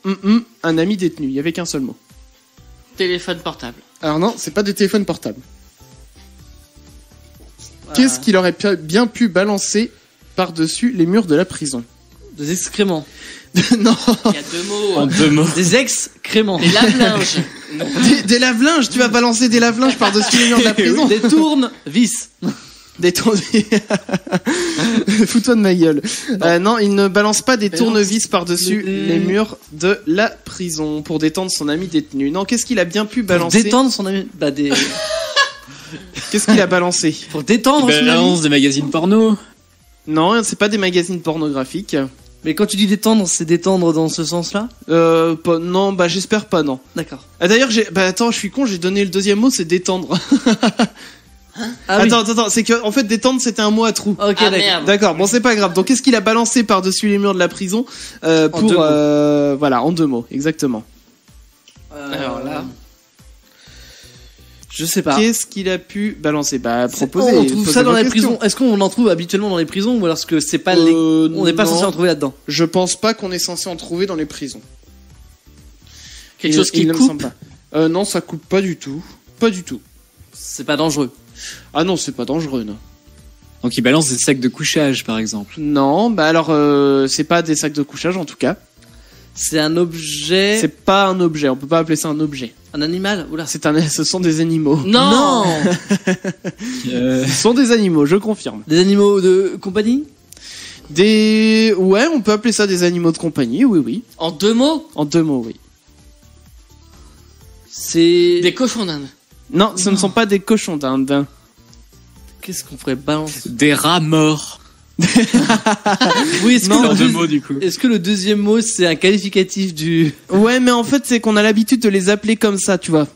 un ami détenu. Il y avait qu'un seul mot. Téléphone portable. Alors non, c'est pas des téléphones portables. Voilà. Qu'est-ce qu'il aurait bien pu balancer par-dessus les murs de la prison? Des excréments. Non, Il y a deux mots. En 2 mots. Des excréments. Des lave-linges. des lave-linges, tu vas balancer des lave-linges par-dessus les murs de la prison? Des tourne-vis. Des tournevis. Fous-toi de ma gueule. Non, il ne balance pas des tournevis par-dessus les murs de la prison pour détendre son ami détenu. Non, qu'est-ce qu'il a bien pu Pour balancer? détendre son ami. Bah des. Qu'est-ce qu'il a balancé? Pour détendre son ami. Balance des magazines porno. Non, c'est pas des magazines pornographiques. Mais quand tu dis détendre, c'est détendre dans ce sens-là? Non, bah j'espère pas, non. D'accord. Ah, d'ailleurs, attends, je suis con, j'ai donné le deuxième mot, c'est détendre. Ah oui. Attends, c'est que en fait détendre c'était un mot à trou. Ok, Ah, d'accord. merde. D'accord, bon c'est pas grave. Donc qu'est-ce qu'il a balancé par-dessus les murs de la prison pour 2 mots. voilà, en 2 mots, exactement. Alors là. Je sais pas. Qu'est-ce qu'il a pu balancer? Bah proposer. On trouve posez ça dans vos les questions. prisons. Est-ce qu'on en trouve habituellement dans les prisons ou alors est-ce que c'est pas on n'est pas non. censé en trouver là-dedans? Je pense pas qu'on est censé en trouver dans les prisons. Quelque chose qui il ne me coupe. semble pas. Non, ça coupe pas du tout. Pas du tout. C'est pas dangereux. Ah non, c'est pas dangereux, non. Donc il balance des sacs de couchage, par exemple. Non, bah alors c'est pas des sacs de couchage en tout cas. C'est un objet. C'est pas un objet, on peut pas appeler ça un objet. Un animal. Oula. Ce sont des animaux. Non. Ce sont des animaux, je confirme. Des animaux de compagnie. Ouais, on peut appeler ça des animaux de compagnie, oui, oui. En 2 mots. En 2 mots, oui. C'est. Des cochons d'Inde. Non, ce ne sont pas des cochons d'Inde. Qu'est-ce qu'on pourrait balancer? Des rats morts. Oui, est-ce Non, que En le 2 deux- mots, du coup. est-ce que le deuxième mot c'est un qualificatif du. Ouais, mais en fait, c'est qu'on a l'habitude de les appeler comme ça, tu vois.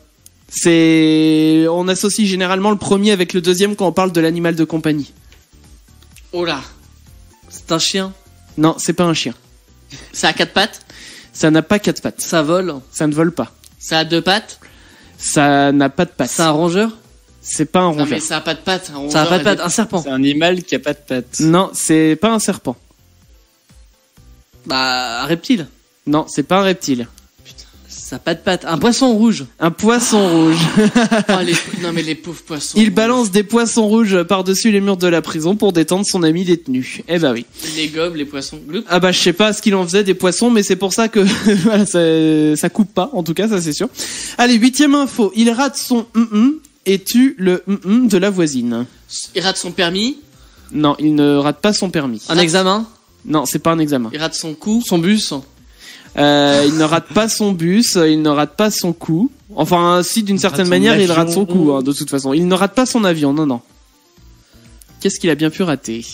On associe généralement le premier avec le deuxième quand on parle de l'animal de compagnie. Oh là. C'est un chien. Non, c'est pas un chien. Ça a 4 pattes. Ça n'a pas 4 pattes. Ça vole. Ça ne vole pas. Ça a 2 pattes. Ça n'a pas de pattes. C'est un rongeur? C'est pas un Non, rongeur. mais ça a pas de pattes. Ça a pas de pattes, un serpent. C'est un animal qui a pas de pattes. Non, c'est pas un serpent. Bah, un reptile. Non, c'est pas un reptile. Ça a pas de pattes. Un poisson rouge. Un poisson rouge. Non, mais les pauvres poissons. Il balance des poissons rouges par-dessus les murs de la prison pour détendre son ami détenu. Eh bah oui. Les gobes, les poissons. Gloup. Ah bah je sais pas ce qu'il en faisait des poissons, mais c'est pour ça que voilà, ça coupe pas, en tout cas, ça c'est sûr. Allez, 8e info. Il rate son et tue le de la voisine. Il rate son permis. Non, il ne rate pas son permis. Un examen. Non, c'est pas un examen. Il rate son coup. Son bus. Il ne rate pas son bus, il ne rate pas son coup. Enfin, si d'une certaine son manière, il avion. rate son coup, hein, de toute façon. Il ne rate pas son avion, non. Qu'est-ce qu'il a bien pu rater?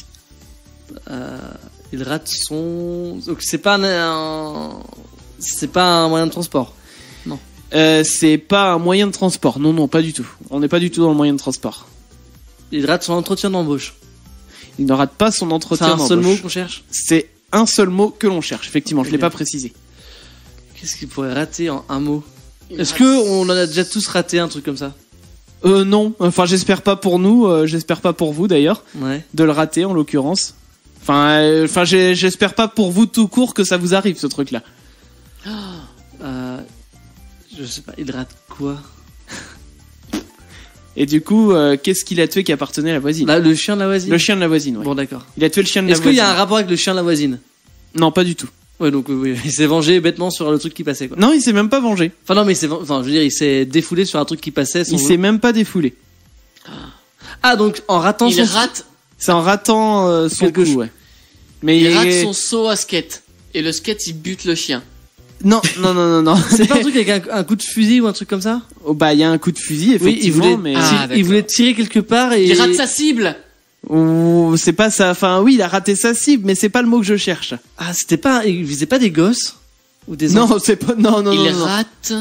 Il rate son... Donc c'est pas c'est pas un moyen de transport. C'est pas un moyen de transport. Non, pas du tout. On n'est pas du tout dans le moyen de transport. Il rate son entretien d'embauche. Il ne rate pas son C'est entretien un seul mot d'embauche. qu'on cherche. C'est un seul mot que l'on cherche, effectivement. Je l'ai Bien. pas précisé. Qu'est-ce qu'il pourrait rater en un mot? Il Est-ce rate- que on en a déjà tous raté un truc comme ça? Non. Enfin, j'espère pas pour nous. J'espère pas pour vous d'ailleurs Ouais. de le rater en l'occurrence. Enfin, j'espère pas pour vous tout court que ça vous arrive ce truc-là. Je sais pas. Il rate quoi? Et du coup, qu'est-ce qu'il a tué qui appartenait à la voisine? Bah, le chien de la voisine. Le chien de la voisine, ouais. Bon, d'accord. Il a tué le chien de la Est-ce voisine. qu'il y a un rapport avec le chien de la voisine? Non, pas du tout. Ouais, donc oui, il s'est vengé bêtement sur le truc qui passait, quoi. Non, il s'est même pas vengé. Enfin non, mais enfin, je veux dire, il s'est défoulé sur un truc qui passait. Il s'est même pas défoulé. Ah, donc en ratant Il son... rate. C'est en ratant son Quelque coup, chose. ouais. Mais Il rate son saut à skate. Et le skate, il bute le chien. Non. C'est pas un truc avec un coup de fusil ou un truc comme ça? Oh, bah, il y a un coup de fusil, Oui, effectivement, mais Ah, il voulait tirer quelque part et... Il rate sa cible. Ou c'est pas ça. Enfin, oui, il a raté sa cible, mais c'est pas le mot que je cherche. Ah, c'était pas... Il visait pas des gosses? Ou des enfants? Non, c'est pas. Non. Il non. rate.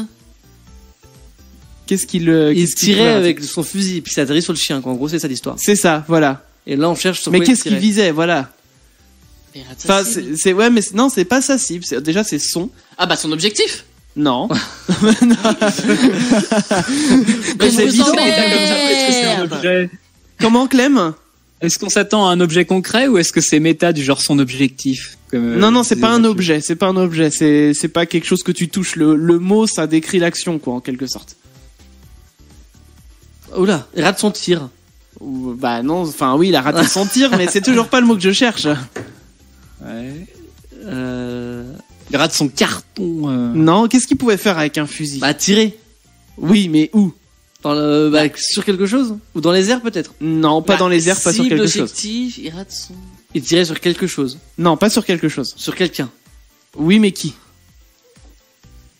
Qu'est-ce qu'il Il qu'est-ce qu'il tirait pouvait rater avec son fusil, puis ça atterrit sur le chien, quoi. En gros, c'est ça l'histoire. C'est ça, voilà. Et là, on cherche sur Mais quoi il qu'est-ce qu'il tirait. visait, voilà. Il rate sa Enfin, cible. ouais, mais non, c'est pas sa cible. Déjà, c'est son. Ah bah son objectif. Non. Mais c'est je vous évident. emmerde. Est-ce que c'est un objet Comment, Clem? Est-ce qu'on s'attend à un objet concret ou est-ce que c'est méta du genre son objectif comme, Non, c'est pas un des- objet. C'est pas un objet. C'est pas quelque chose que tu touches. Le mot, ça décrit l'action, quoi, en quelque sorte. Oula, il rate son tir. Ou, bah non. Enfin, oui, il a raté son tir, mais c'est toujours pas le mot que je cherche. Ouais. Euh... Il rate son carton. Non. Qu'est-ce qu'il pouvait faire avec un fusil? Bah, tirer. Oui, mais où? Dans le... bah, sur quelque chose? Ou dans les airs, peut-être? Non, pas Bah, dans les airs, pas sur cible, quelque chose. objectif, il rate son. Il tirait sur quelque chose. Non, pas sur quelque chose. Sur quelqu'un. Oui, mais qui?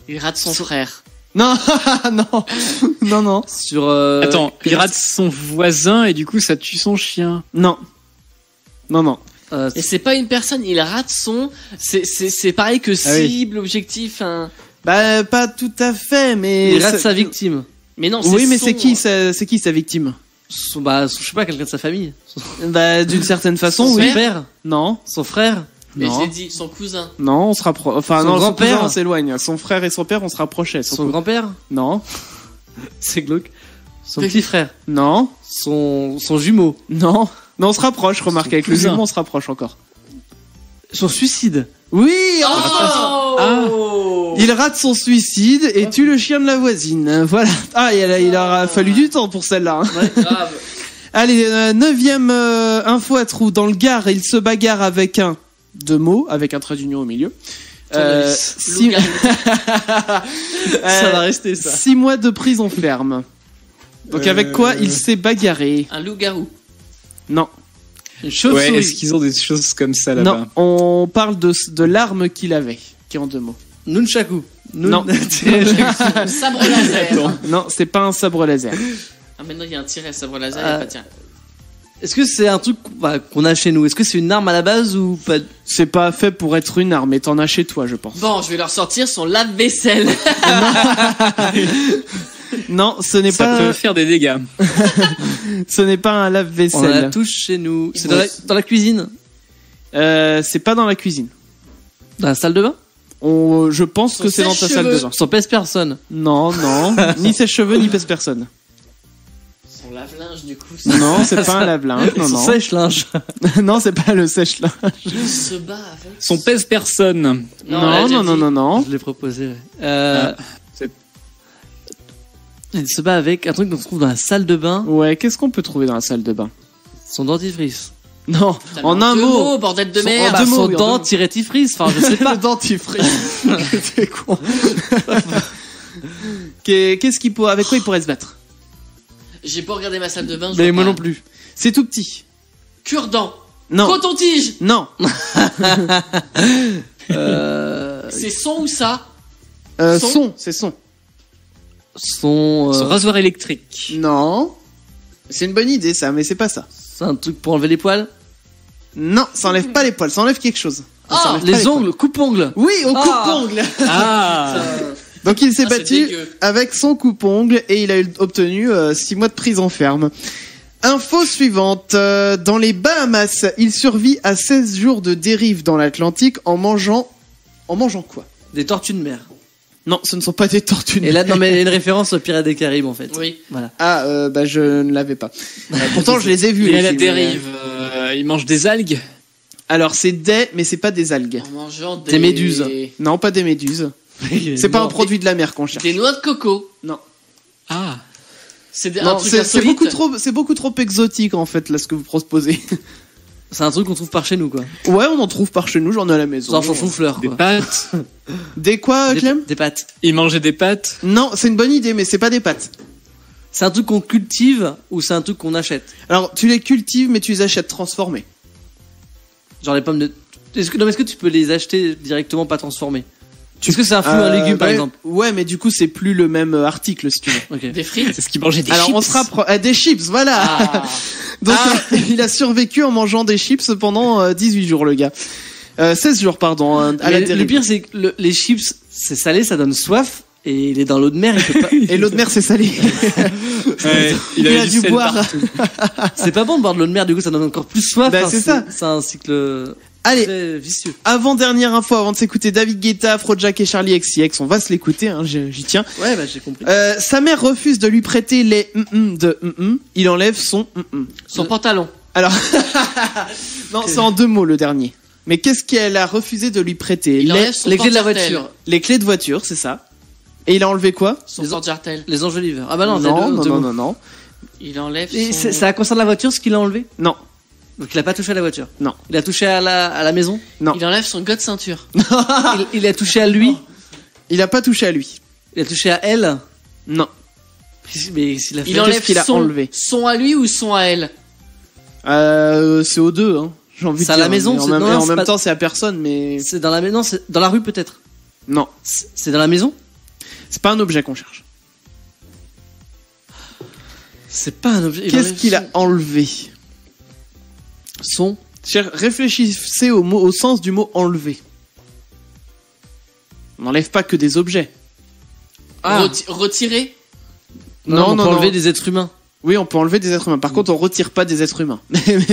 Il rate son frère. Non, non. Sur... Attends, il rate son voisin et du coup ça tue son chien. Non. Et c'est pas une personne, il rate son. C'est pareil que Ah oui. cible, objectif. Bah, pas tout à fait, mais. il rate ça- sa victime. Mais non, Oui, mais son, c'est qui sa victime? Bah, je sais pas, quelqu'un de sa famille. Bah, d'une certaine façon, Son oui. père. Non, Son frère. Mais non. j'ai dit son cousin. Non, on se rapproche. Enfin, Son non, son grand-père. cousin, on s'éloigne. Son frère et son père, on se rapprochait. Son grand-père. Non, C'est glauque. Son petit frère. non, Son jumeau. non. Mais on se rapproche, remarque. Son Avec le cousin. jumeau, on se rapproche encore. Son suicide. Oui, Oh il rate son suicide et tue le chien de la voisine. Voilà. Ah, il aura fallu du temps pour celle-là. hein. Ouais, grave. Allez, 9e info à trou. Dans le Gard, il se bagarre avec deux mots, avec un trait d'union au milieu. Loup-garou. Ça va rester, ça. 6 mois de prison ferme. Donc avec quoi il s'est bagarré? Un loup-garou. Non. Une chauve-souris. Ouais, est-ce qu'ils ont des choses comme ça là-bas? Non, on parle de l'arme qu'il avait, qui est en deux mots. Nunchaku. Non. Sabre laser. Non, c'est pas un sabre laser. Ah, maintenant il y a un tiret, sabre laser, il y a pas de tiret. Est-ce que c'est un truc qu'on a chez nous? Est-ce que c'est une arme à la base ou pas? C'est pas fait pour être une arme, mais t'en as chez toi, je pense. Bon, je vais leur sortir son lave-vaisselle. Non, ce n'est Ça pas, peut faire des dégâts. ce n'est pas un On la lave-vaisselle. touche chez nous. C'est Ouais. dans la cuisine? C'est pas dans la cuisine. Dans la salle de bain? Je pense Son que c'est dans ta salle de sèche-cheveux. bain. Sans pèse personne. Non, ni sèche-cheveux, ni pèse-personne. Son lave-linge, du coup. Non, c'est pas un lave-linge. Non, Son non. sèche-linge. Non, c'est pas le sèche-linge. Il se bat avec. Son pèse-personne. Non. Je l'ai proposé. Ouais. c'est- Il se bat avec un truc qu'on trouve dans la salle de bain. Ouais, qu'est-ce qu'on peut trouver dans la salle de bain? Son dentifrice. Non, Putain, en mais un deux mot. mots, bordel de Son- merde. en deux mots, Son oui, en deux mots. dentifrice. Enfin, je sais pas. Le dentifrice. C'est con. Qu'est-ce qu'il pourrait, avec quoi il pourrait se battre? J'ai pas regardé ma salle de bain. je Mais vois moi pas. non plus. C'est tout petit. Cure-dent. Non. Coton-tige. Non. C'est son ou ça? Son, c'est son. Son rasoir électrique. Non. C'est une bonne idée ça, mais c'est pas ça. c'est un truc pour enlever les poils. Non, ça enlève pas les poils, ça enlève quelque chose. Ça Ah, enlève pas Les poils. ongles, coupe-ongles. Oui, au Ah. coupe-ongle. Ah. Donc il s'est Ah, c'est battu dégueu. avec son coupe-ongle et il a obtenu 6 mois de prison ferme. Info suivante. Dans les Bahamas, il survit à 16 jours de dérive dans l'Atlantique en mangeant quoi? Des tortues de mer. Non, ce ne sont pas des tortues. Et là, non, mais il y a une référence aux Pirates des Caraïbes, en fait. Oui. Voilà. Ah, bah je ne l'avais pas. Pourtant, je les ai vus. Il les est à la films. dérive. Il mange des algues. Alors, c'est des, mais c'est pas des algues. En mangeant Des méduses. Non, pas des méduses. C'est pas un produit de la mer qu'on cherche. Des noix de coco. Non. Ah. C'est un Non, truc c'est insolite. beaucoup trop exotique en fait là ce que vous proposez. C'est un truc qu'on trouve par chez nous, quoi. Ouais, on en trouve par chez nous, j'en ai à la maison. Genre chou-fleur, Des quoi. pâtes. Des quoi, Clem? Des pâtes. Il mangeait des pâtes. Non, c'est une bonne idée, mais c'est pas des pâtes. C'est un truc qu'on cultive ou c'est un truc qu'on achète? Alors, tu les cultives, mais tu les achètes transformés. Genre les pommes de... est-ce que tu peux les acheter directement pas transformées? Est-ce que c'est un fruit ou un légume, par ouais, exemple? Ouais, mais du coup, c'est plus le même article, si tu veux. Ok. Des frites. Est-ce qu'il mangeait des Alors, chips? on se rapproche. Des chips, voilà. Ah. Donc, il a survécu en mangeant des chips pendant 18 jours, le gars. 16 jours, pardon, à la Mais dérive. le pire, c'est que les chips, c'est salé, ça donne soif. Et il est dans l'eau de mer, il peut pas... Et l'eau de mer, c'est salé. Ouais, Il avait a du dû sel boire. partout. C'est pas bon de boire de l'eau de mer, du coup ça donne encore plus soif. Bah, Enfin, c'est ça. C'est un cycle Allez, très vicieux. avant-dernière info, avant de s'écouter David Guetta, Afrojack et Charlie XCX, on va se l'écouter, hein, j'y tiens. Ouais, bah j'ai compris. Sa mère refuse de lui prêter les de il enlève son Son pantalon. Alors, non, c'est en 2 mots le dernier. Mais qu'est-ce qu'elle a refusé de lui prêter? Il enlève son Les clés de la porte-jartel. voiture. Les clés de voiture, c'est ça. Et il a enlevé quoi? Son Les- porte-jartel. Les enjoliveurs. Ah bah non, non. Il enlève Et son... ça concerne la voiture, ce qu'il a enlevé? Non, Donc il a pas touché à la voiture? Non. Il a touché à la maison? non. Il enlève son gars de ceinture. Il a touché à lui? Il a pas touché à lui. Il a touché à elle? Non. Mais s'il a fait... Il enlève qu'il a son... enlevé son à lui ou son à elle. C'est aux deux, hein. J'ai envie de C'est à dire. la maison, mais en c'est- même, non, et en c'est même pas- temps, c'est à personne, mais C'est dans la maison, c'est dans la rue peut-être? non. C'est dans la maison? C'est pas un objet qu'on cherche. C'est pas un objet. Il Qu'est-ce enlève qu'il a son- enlevé? Son... Réfléchissez au sens du mot enlever. On n'enlève pas que des objets. Ah. Retirer. Non, on peut enlever des êtres humains. Oui, on peut enlever des êtres humains. Par contre, on retire pas des êtres humains.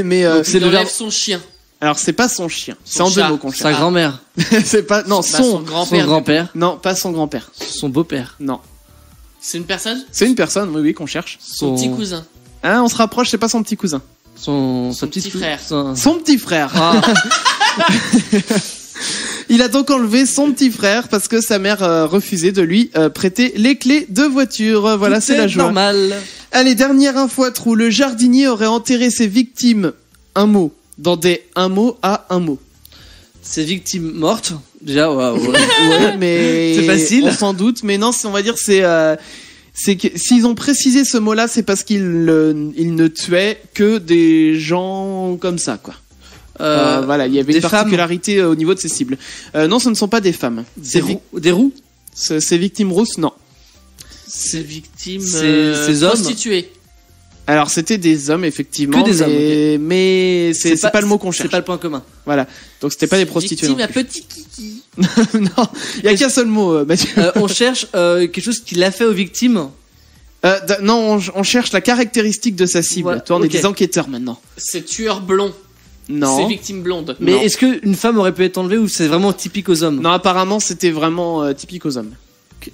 mais C'est Il le enlève verbe- son chien. alors c'est pas son chien. Son C'est en 2 chat. mots qu'on Sa cherche. grand-mère, C'est pas non Bah, son son son grand-père. grand-père, non pas son grand-père. son beau-père, Non, C'est une personne. c'est une personne. Oui, qu'on cherche. Son petit cousin. Hein, on se rapproche. C'est pas son petit cousin. Sa petit petite frère. Son petit frère. Ah, Il a donc enlevé son petit frère parce que sa mère refusait de lui prêter les clés de voiture. Voilà, c'est la joie. normal. Allez, dernière info à trou. Le jardinier aurait enterré ses victimes. Un mot. Dans des un mot à un mot. Ses victimes mortes, déjà, waouh. Ouais, mais C'est facile. On s'en doute, mais non, on va dire c'est que s'ils ont précisé ce mot-là, c'est parce qu'ils ils ne tuaient que des gens comme ça, quoi. Voilà, il y avait des une particularité au niveau de ces cibles. Non, ce ne sont pas des femmes. Des roues, Ces victimes rousses, non. Ses victimes. Ces hommes. prostituées. Alors c'était des hommes effectivement, Que des hommes, mais c'est pas le mot qu'on C'est cherche. pas le point commun. Voilà, donc c'était pas des prostituées. Victime Non, à petit kiki. non, il y a qu'un seul mot, Mathieu. On cherche quelque chose qu'il a fait aux victimes. Non, on cherche la caractéristique de sa cible. Voilà, Toi, on est ok. des enquêteurs maintenant. C'est tueur blond. Non. C'est victime blonde. Mais Non. est-ce qu'une femme aurait pu être enlevée ou c'est vraiment typique aux hommes? Non, apparemment, c'était vraiment typique aux hommes.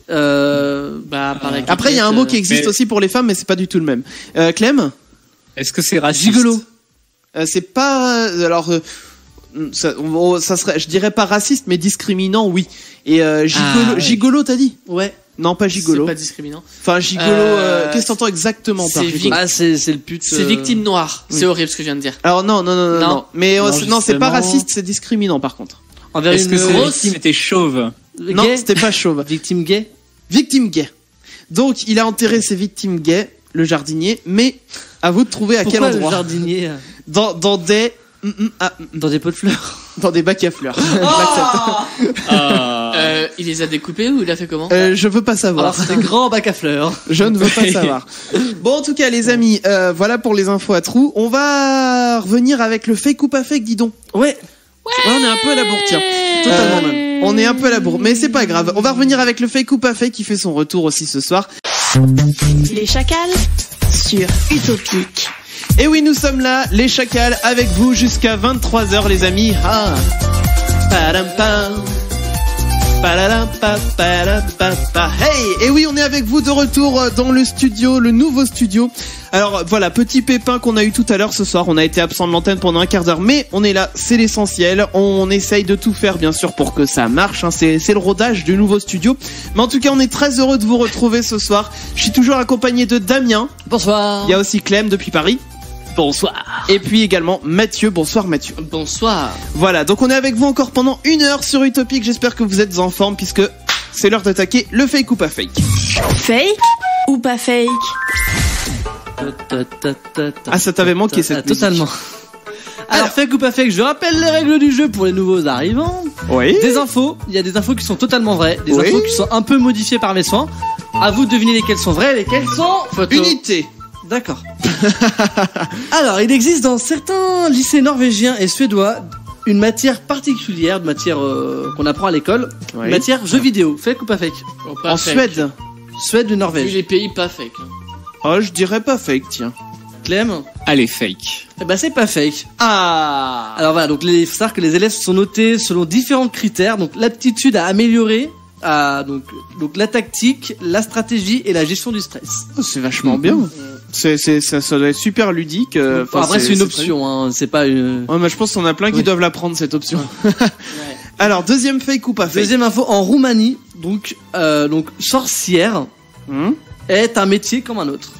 Bah, par la Après, il y a un mot qui existe mais- aussi pour les femmes, mais c'est pas du tout le même. Clem, Est-ce que c'est raciste? Gigolo. c'est pas alors ça serait, je dirais pas raciste, mais discriminant, oui. Et gigolo, ouais. gigolo, t'as dit? Ouais. Non, pas gigolo. C'est pas discriminant. Enfin, gigolo. Qu'est-ce que t'entends exactement par c'est gigolo? Ah, c'est le pute. C'est victime noire. oui. C'est horrible ce que je viens de dire. Alors non. Non. Mais Non, non, c'est pas justement. raciste, c'est discriminant par contre. Envers Est-ce une que c'est grosse- victime était chauve? Non, gay? c'était pas chauve. Victime gay? Victime gay. Donc, il a enterré ses victimes gays, le jardinier, mais à vous de trouver à Pourquoi quel le endroit. jardinier Dans des dans des pots de fleurs? dans des bacs à fleurs. Il les a découpés ou il a fait comment? Je veux pas savoir. Alors c'est des grands bacs à fleurs. Je ne veux pas savoir. Bon, en tout cas, les amis, voilà pour les infos à trous. On va revenir avec le fake ou pas fake, dis donc. Ouais. Ouais, on est un peu à la bourre, tiens. Totalement même. On est un peu à la bourre, mais c'est pas grave. On va revenir avec le fake ou pas fake qui fait son retour aussi ce soir. Les chacals sur Utopique. Et oui, nous sommes là, les chacals, avec vous jusqu'à 23h, les amis. Ah. Padam pam. Padam pa, padam pa, pa. Hey, et oui, on est avec vous de retour dans le studio, le nouveau studio. Alors voilà, petit pépin qu'on a eu tout à l'heure ce soir. On a été absent de l'antenne pendant un quart d'heure, mais on est là, c'est l'essentiel. On essaye de tout faire, bien sûr, pour que ça marche. Hein. C'est le rodage du nouveau studio. Mais en tout cas, on est très heureux de vous retrouver ce soir. Je suis toujours accompagné de Damien. Bonsoir. Il y a aussi Clem depuis Paris. Bonsoir. Et puis également Mathieu. Bonsoir Mathieu. Bonsoir. Voilà, donc on est avec vous encore pendant 1 heure sur Utopique. J'espère que vous êtes en forme puisque c'est l'heure d'attaquer le fake ou pas fake. Fake ou pas fake? Ah, ça t'avait manqué cette musique. Totalement. Alors, fake ou pas fake, je rappelle les règles du jeu pour les nouveaux arrivants. Oui. Des infos, il y a des infos qui sont totalement vraies, des Oui. infos qui sont un peu modifiées par mes soins. À vous de deviner lesquelles sont vraies et lesquelles sont Photo. Unité. D'accord. Alors, il existe dans certains lycées norvégiens et suédois une matière particulière, une matière qu'on apprend à l'école, Oui. une matière jeux vidéo. Fake ou pas fake? Oh, pas En fake. Suède. Suède ou Vu Norvège? les pays pas fake. hein. Oh, je dirais pas fake, tiens. Clem? Allez, fake. Eh ben, c'est pas fake. Ah. Alors voilà, donc il faut savoir que les élèves sont notés selon différents critères, donc l'aptitude à améliorer, donc la tactique, la stratégie et la gestion du stress. C'est vachement bien. Ça doit être super ludique. Enfin, après c'est une option, hein, c'est pas une... Ouais, mais je pense qu'on a plein qui Oui. doivent la prendre cette option. Alors, deuxième fake ou pas fake. Deuxième info, en Roumanie, donc sorcière Hmm. est un métier comme un autre.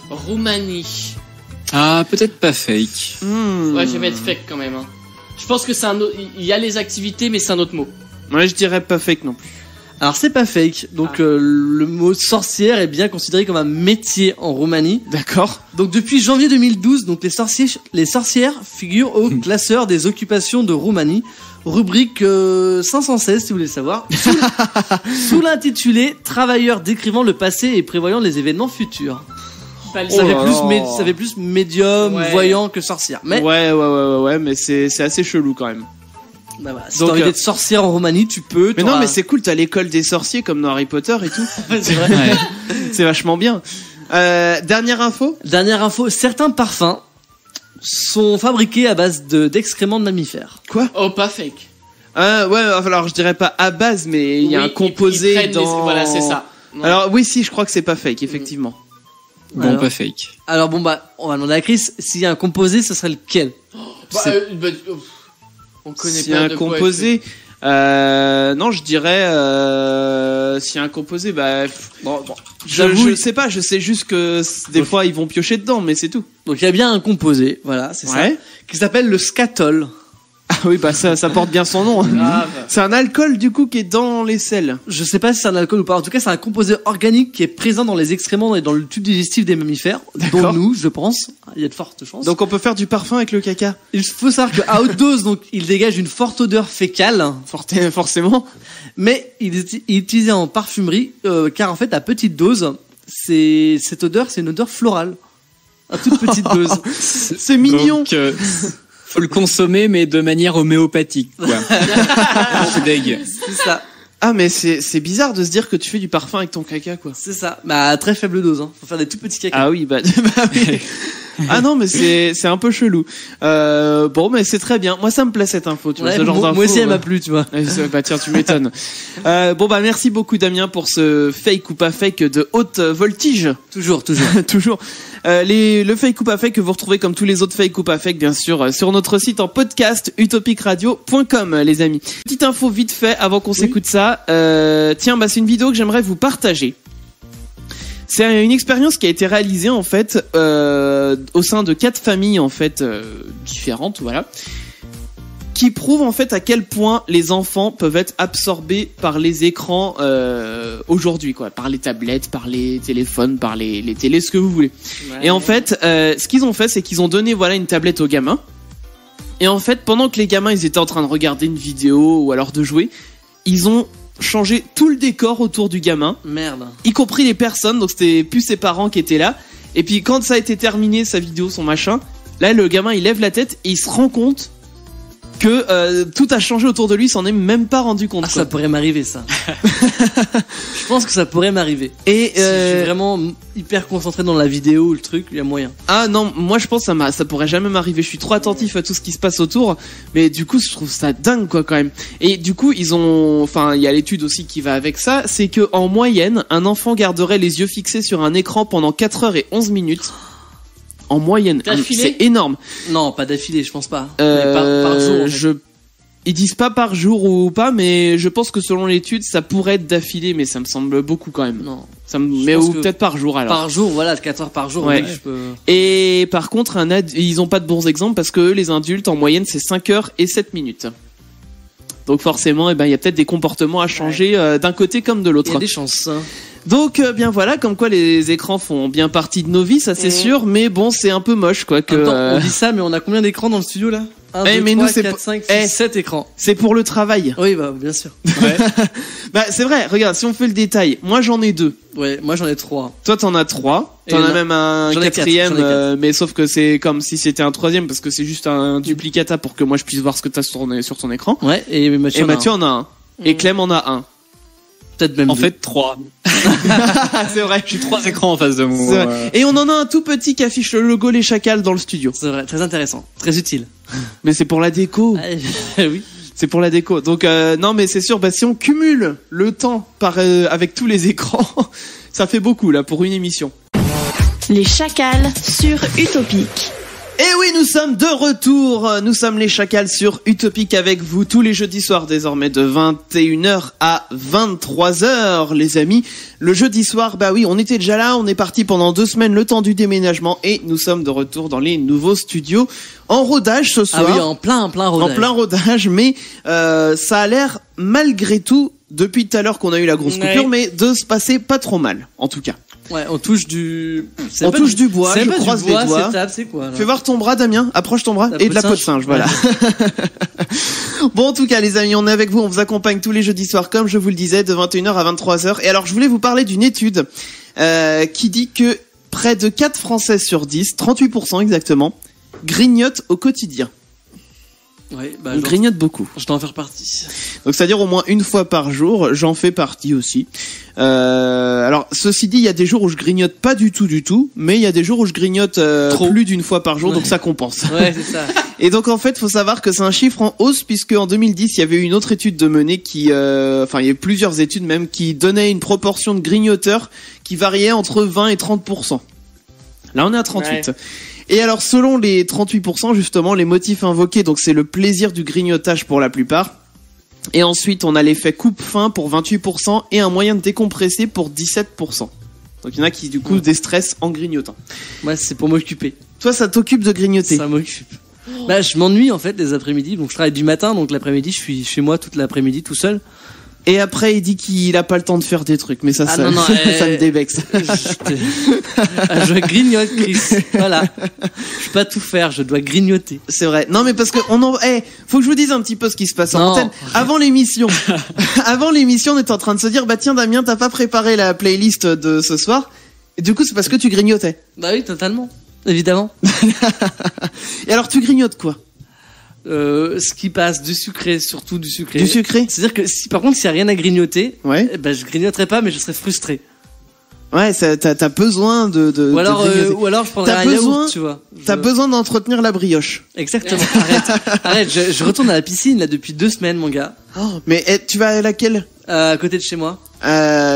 Roumanie. Ah, peut-être pas fake. Hmm. Ouais, je vais mettre fake quand même. hein. Je pense que c'est un autre. Il y a les activités, mais c'est un autre mot. Ouais, je dirais pas fake non plus. Alors c'est pas fake, donc le mot sorcière est bien considéré comme un métier en Roumanie. D'accord. Donc depuis janvier 2012, donc les sorcières figurent au classeur des occupations de Roumanie, rubrique 516 si vous voulez le savoir, sous l'intitulé Travailleurs décrivant le passé et prévoyant les événements futurs. Pas le Ça fait là plus, là. ça fait plus médium, Ouais. voyant que sorcière. Mais Ouais, mais c'est assez chelou quand même. bah voilà, si Donc, t'as envie d'être sorcière en Roumanie, tu peux. Mais non, t'auras- mais c'est cool, t'as l'école des sorciers comme dans Harry Potter et tout. c'est vrai. Ouais. C'est vachement bien. Dernière info. Dernière info, certains parfums sont fabriqués à base d'excréments de mammifères. Quoi? Oh, pas fake. Ouais, alors je dirais pas à base, mais il y a Oui, un composé ils prennent dans. Voilà, c'est ça. Non. Alors oui, si, je crois que c'est pas fake, effectivement. Bon, Alors. pas fake. Alors bon bah, on va demander à Chris, s'il y a un composé, ce serait lequel? Bah, on connaît S'il y pas a un de quoi composé, non, je dirais s'il y a un composé, bah, J'avoue- je sais pas, je sais juste que des fois ils vont piocher dedans, mais c'est tout. Donc il y a bien un composé, voilà, c'est ça, Ouais. qui s'appelle le scatol. Ah oui, bah ça porte bien son nom. Grave. C'est un alcool du coup qui est dans les sels. Je sais pas si c'est un alcool ou pas. En tout cas, c'est un composé organique qui est présent dans les excréments et dans le tube digestif des mammifères, dont D'accord. nous, je pense. Il y a de fortes chances. Donc on peut faire du parfum avec le caca. il faut savoir qu'à haute dose, donc, il dégage une forte odeur fécale, Forcément. mais il est utilisé en parfumerie, car en fait, à petite dose, cette odeur, c'est une odeur florale. À toute petite dose. C'est mignon. Donc, faut le consommer, mais de manière homéopathique, quoi. C'est deg. C'est ça. Ah mais c'est bizarre de se dire que tu fais du parfum avec ton caca quoi. C'est ça. Bah, à très faible dose, hein. Faut faire des tout petits cacas. Ah oui bah, bah oui. Ah non, mais c'est un peu chelou. Bon, mais c'est très bien. Moi, ça me plaît cette info, tu vois, Ouais, ce genre moi d'info, aussi, elle m'a plu, tu vois. Bah tiens, tu m'étonnes. Bon bah merci beaucoup Damien pour ce fake ou pas fake de haute voltige. Toujours. Toujours. Le fake ou pas fake que vous retrouvez comme tous les autres fake ou pas fake bien sûr sur notre site en podcast utopicradio.com les amis. Petite info vite fait avant qu'on s'écoute ça. Tiens, bah c'est une vidéo que j'aimerais vous partager. C'est une expérience qui a été réalisée en fait au sein de 4 familles en fait différentes, voilà, qui prouve en fait à quel point les enfants peuvent être absorbés par les écrans aujourd'hui, quoi, par les tablettes, par les téléphones, par les télés, ce que vous voulez. Ouais. Et en fait, ce qu'ils ont fait, c'est qu'ils ont donné voilà une tablette aux gamins. Et en fait, pendant que les gamins ils étaient en train de regarder une vidéo ou alors de jouer, ils ont changé tout le décor autour du gamin, Merde. y compris les personnes. Donc c'était plus ses parents qui étaient là. Et puis quand ça a été terminé, sa vidéo, son machin, là le gamin il lève la tête et il se rend compte que tout a changé autour de lui, il s'en est même pas rendu compte. Ah, quoi. ça pourrait m'arriver, ça. Je pense que ça pourrait m'arriver. Et Si je suis vraiment hyper concentré dans la vidéo ou le truc, il y a moyen. ah non, moi je pense que ça pourrait jamais m'arriver. Je suis trop attentif à tout ce qui se passe autour, mais du coup je trouve ça dingue quoi quand même. Et du coup il y a l'étude aussi qui va avec ça, c'est que en moyenne un enfant garderait les yeux fixés sur un écran pendant 4h11. En moyenne, D'affilée c'est énorme. Non, pas d'affilée, je pense pas. Mais par jour. En fait. Ils disent pas par jour ou pas, mais je pense que selon l'étude, ça pourrait être d'affilée, mais ça me semble beaucoup quand même. Non. Mais pense ou que peut-être par jour alors. Par jour, voilà, 4 heures par jour. Ouais. Oui, je peux... Et par contre, ils ont pas de bons exemples parce que eux, les adultes, en moyenne, c'est 5h07. Donc forcément, il y a peut-être des comportements à changer d'un côté comme de Il y l'autre. a des chances. Hein. Donc bien voilà, comme quoi les écrans font bien partie de nos vies, ça c'est sûr, mais bon, c'est un peu moche quoi que. Attends, on dit ça, mais on a combien d'écrans dans le studio là 1, 2, mais 3, nous, c'est 4, pas- 5, 6, Eh. 7 écrans. C'est pour le travail. Oui, bah, bien sûr. Bah c'est vrai, regarde, si on fait le détail, moi j'en ai 2. Ouais, moi j'en ai 3. Toi t'en as 3. Et T'en as non. même un J'en ai quatre, quatrième, j'en ai quatre. mais sauf que c'est comme si c'était un troisième parce que c'est juste un duplicata pour que moi je puisse voir ce que t'as sur ton écran. Ouais, et Mathieu, Et Mathieu en a un. Et Clem en a un. peut-être même En deux. fait, 3. C'est vrai. J'ai 3 écrans en face de C'est moi. vrai. Et on en a un tout petit qui affiche le logo Les Chacals dans le studio. C'est vrai, très intéressant, très utile. Mais c'est pour la déco. Oui. C'est pour la déco. Donc non, mais c'est sûr. Bah si on cumule le temps avec tous les écrans, ça fait beaucoup là pour une émission. Les Chacals sur Utopique. Et oui, nous sommes de retour. Nous sommes les Chacals sur Utopique avec vous tous les jeudis soirs désormais de 21h à 23h, les amis. Le jeudi soir, bah oui, on était déjà là. On est parti pendant 2 semaines le temps du déménagement et nous sommes de retour dans les nouveaux studios en rodage ce soir. Ah oui, en plein rodage. En plein rodage, mais ça a l'air malgré tout depuis tout à l'heure qu'on a eu la grosse Ouais. coupure, mais de se passer pas trop mal, en tout cas. Ouais, on touche du. C'est On pas touche du bois, c'est je pas du croise bois, les doigts. C'est table, c'est quoi là Fais voir ton bras, Damien. Approche ton bras. La Et peau de la de peau de singe. singe, voilà. Bon, en tout cas, les amis, on est avec vous. On vous accompagne tous les jeudis soirs, comme je vous le disais, de 21h à 23h. Et alors, je voulais vous parler d'une étude qui dit que près de 4 Français sur 10, 38% exactement, grignotent au quotidien. Ouais, bah, On grignote beaucoup. je dois en faire partie. Donc, c'est-à-dire au moins une fois par jour. J'en fais partie aussi. Alors, ceci dit, il y a des jours où je grignote pas du tout, mais il y a des jours où je grignote Trop. plus d'une fois par jour, donc Ouais. ça compense. Ouais, c'est ça. Et donc en fait, faut savoir que c'est un chiffre en hausse puisque en 2010, il y avait eu une autre étude de menée qui, il y a eu plusieurs études même qui donnaient une proportion de grignoteurs qui variait entre 20 et 30%. Là, on est à 38. Ouais. Et alors, selon les 38%, justement, les motifs invoqués, donc c'est le plaisir du grignotage pour la plupart. Et ensuite, on a l'effet coupe-faim pour 28% et un moyen de décompresser pour 17%. Donc il y en a qui, du coup, déstressent en grignotant. Moi, c'est pour m'occuper. Toi, ça t'occupe de grignoter. Ça m'occupe. Bah, je m'ennuie en fait les après-midi. Donc, je travaille du matin, donc l'après-midi, je suis chez moi toute l'après-midi tout seul. Et après, il dit qu'il a pas le temps de faire des trucs, mais ça, Ah, ça, non, non, ça me dévexe. Je grignote, Chris. Voilà. Je peux pas tout faire, je dois grignoter. C'est vrai. Non, mais parce que faut que je vous dise un petit peu ce qui se passe en Non. antenne. Avant l'émission, on était en train de se dire, bah tiens, Damien, t'as pas préparé la playlist de ce soir. Et du coup, c'est parce que tu grignotais. Bah oui, totalement. Évidemment. Et alors, tu grignotes quoi? Ce qui passe, du sucré, surtout du sucré. Du sucré? C'est-à-dire que si, par contre, s'il y a rien à grignoter, Ouais. eh ben, je grignoterai pas, mais je serai frustré. Ouais, t'as besoin de Ou alors, de grignoter. ou alors je prendrais T'as un besoin- yaourt, tu vois. T'as besoin d'entretenir la brioche. Exactement. Arrête. Je retourne à la piscine là depuis 2 semaines, mon gars. Mais tu vas à laquelle? À côté de chez moi.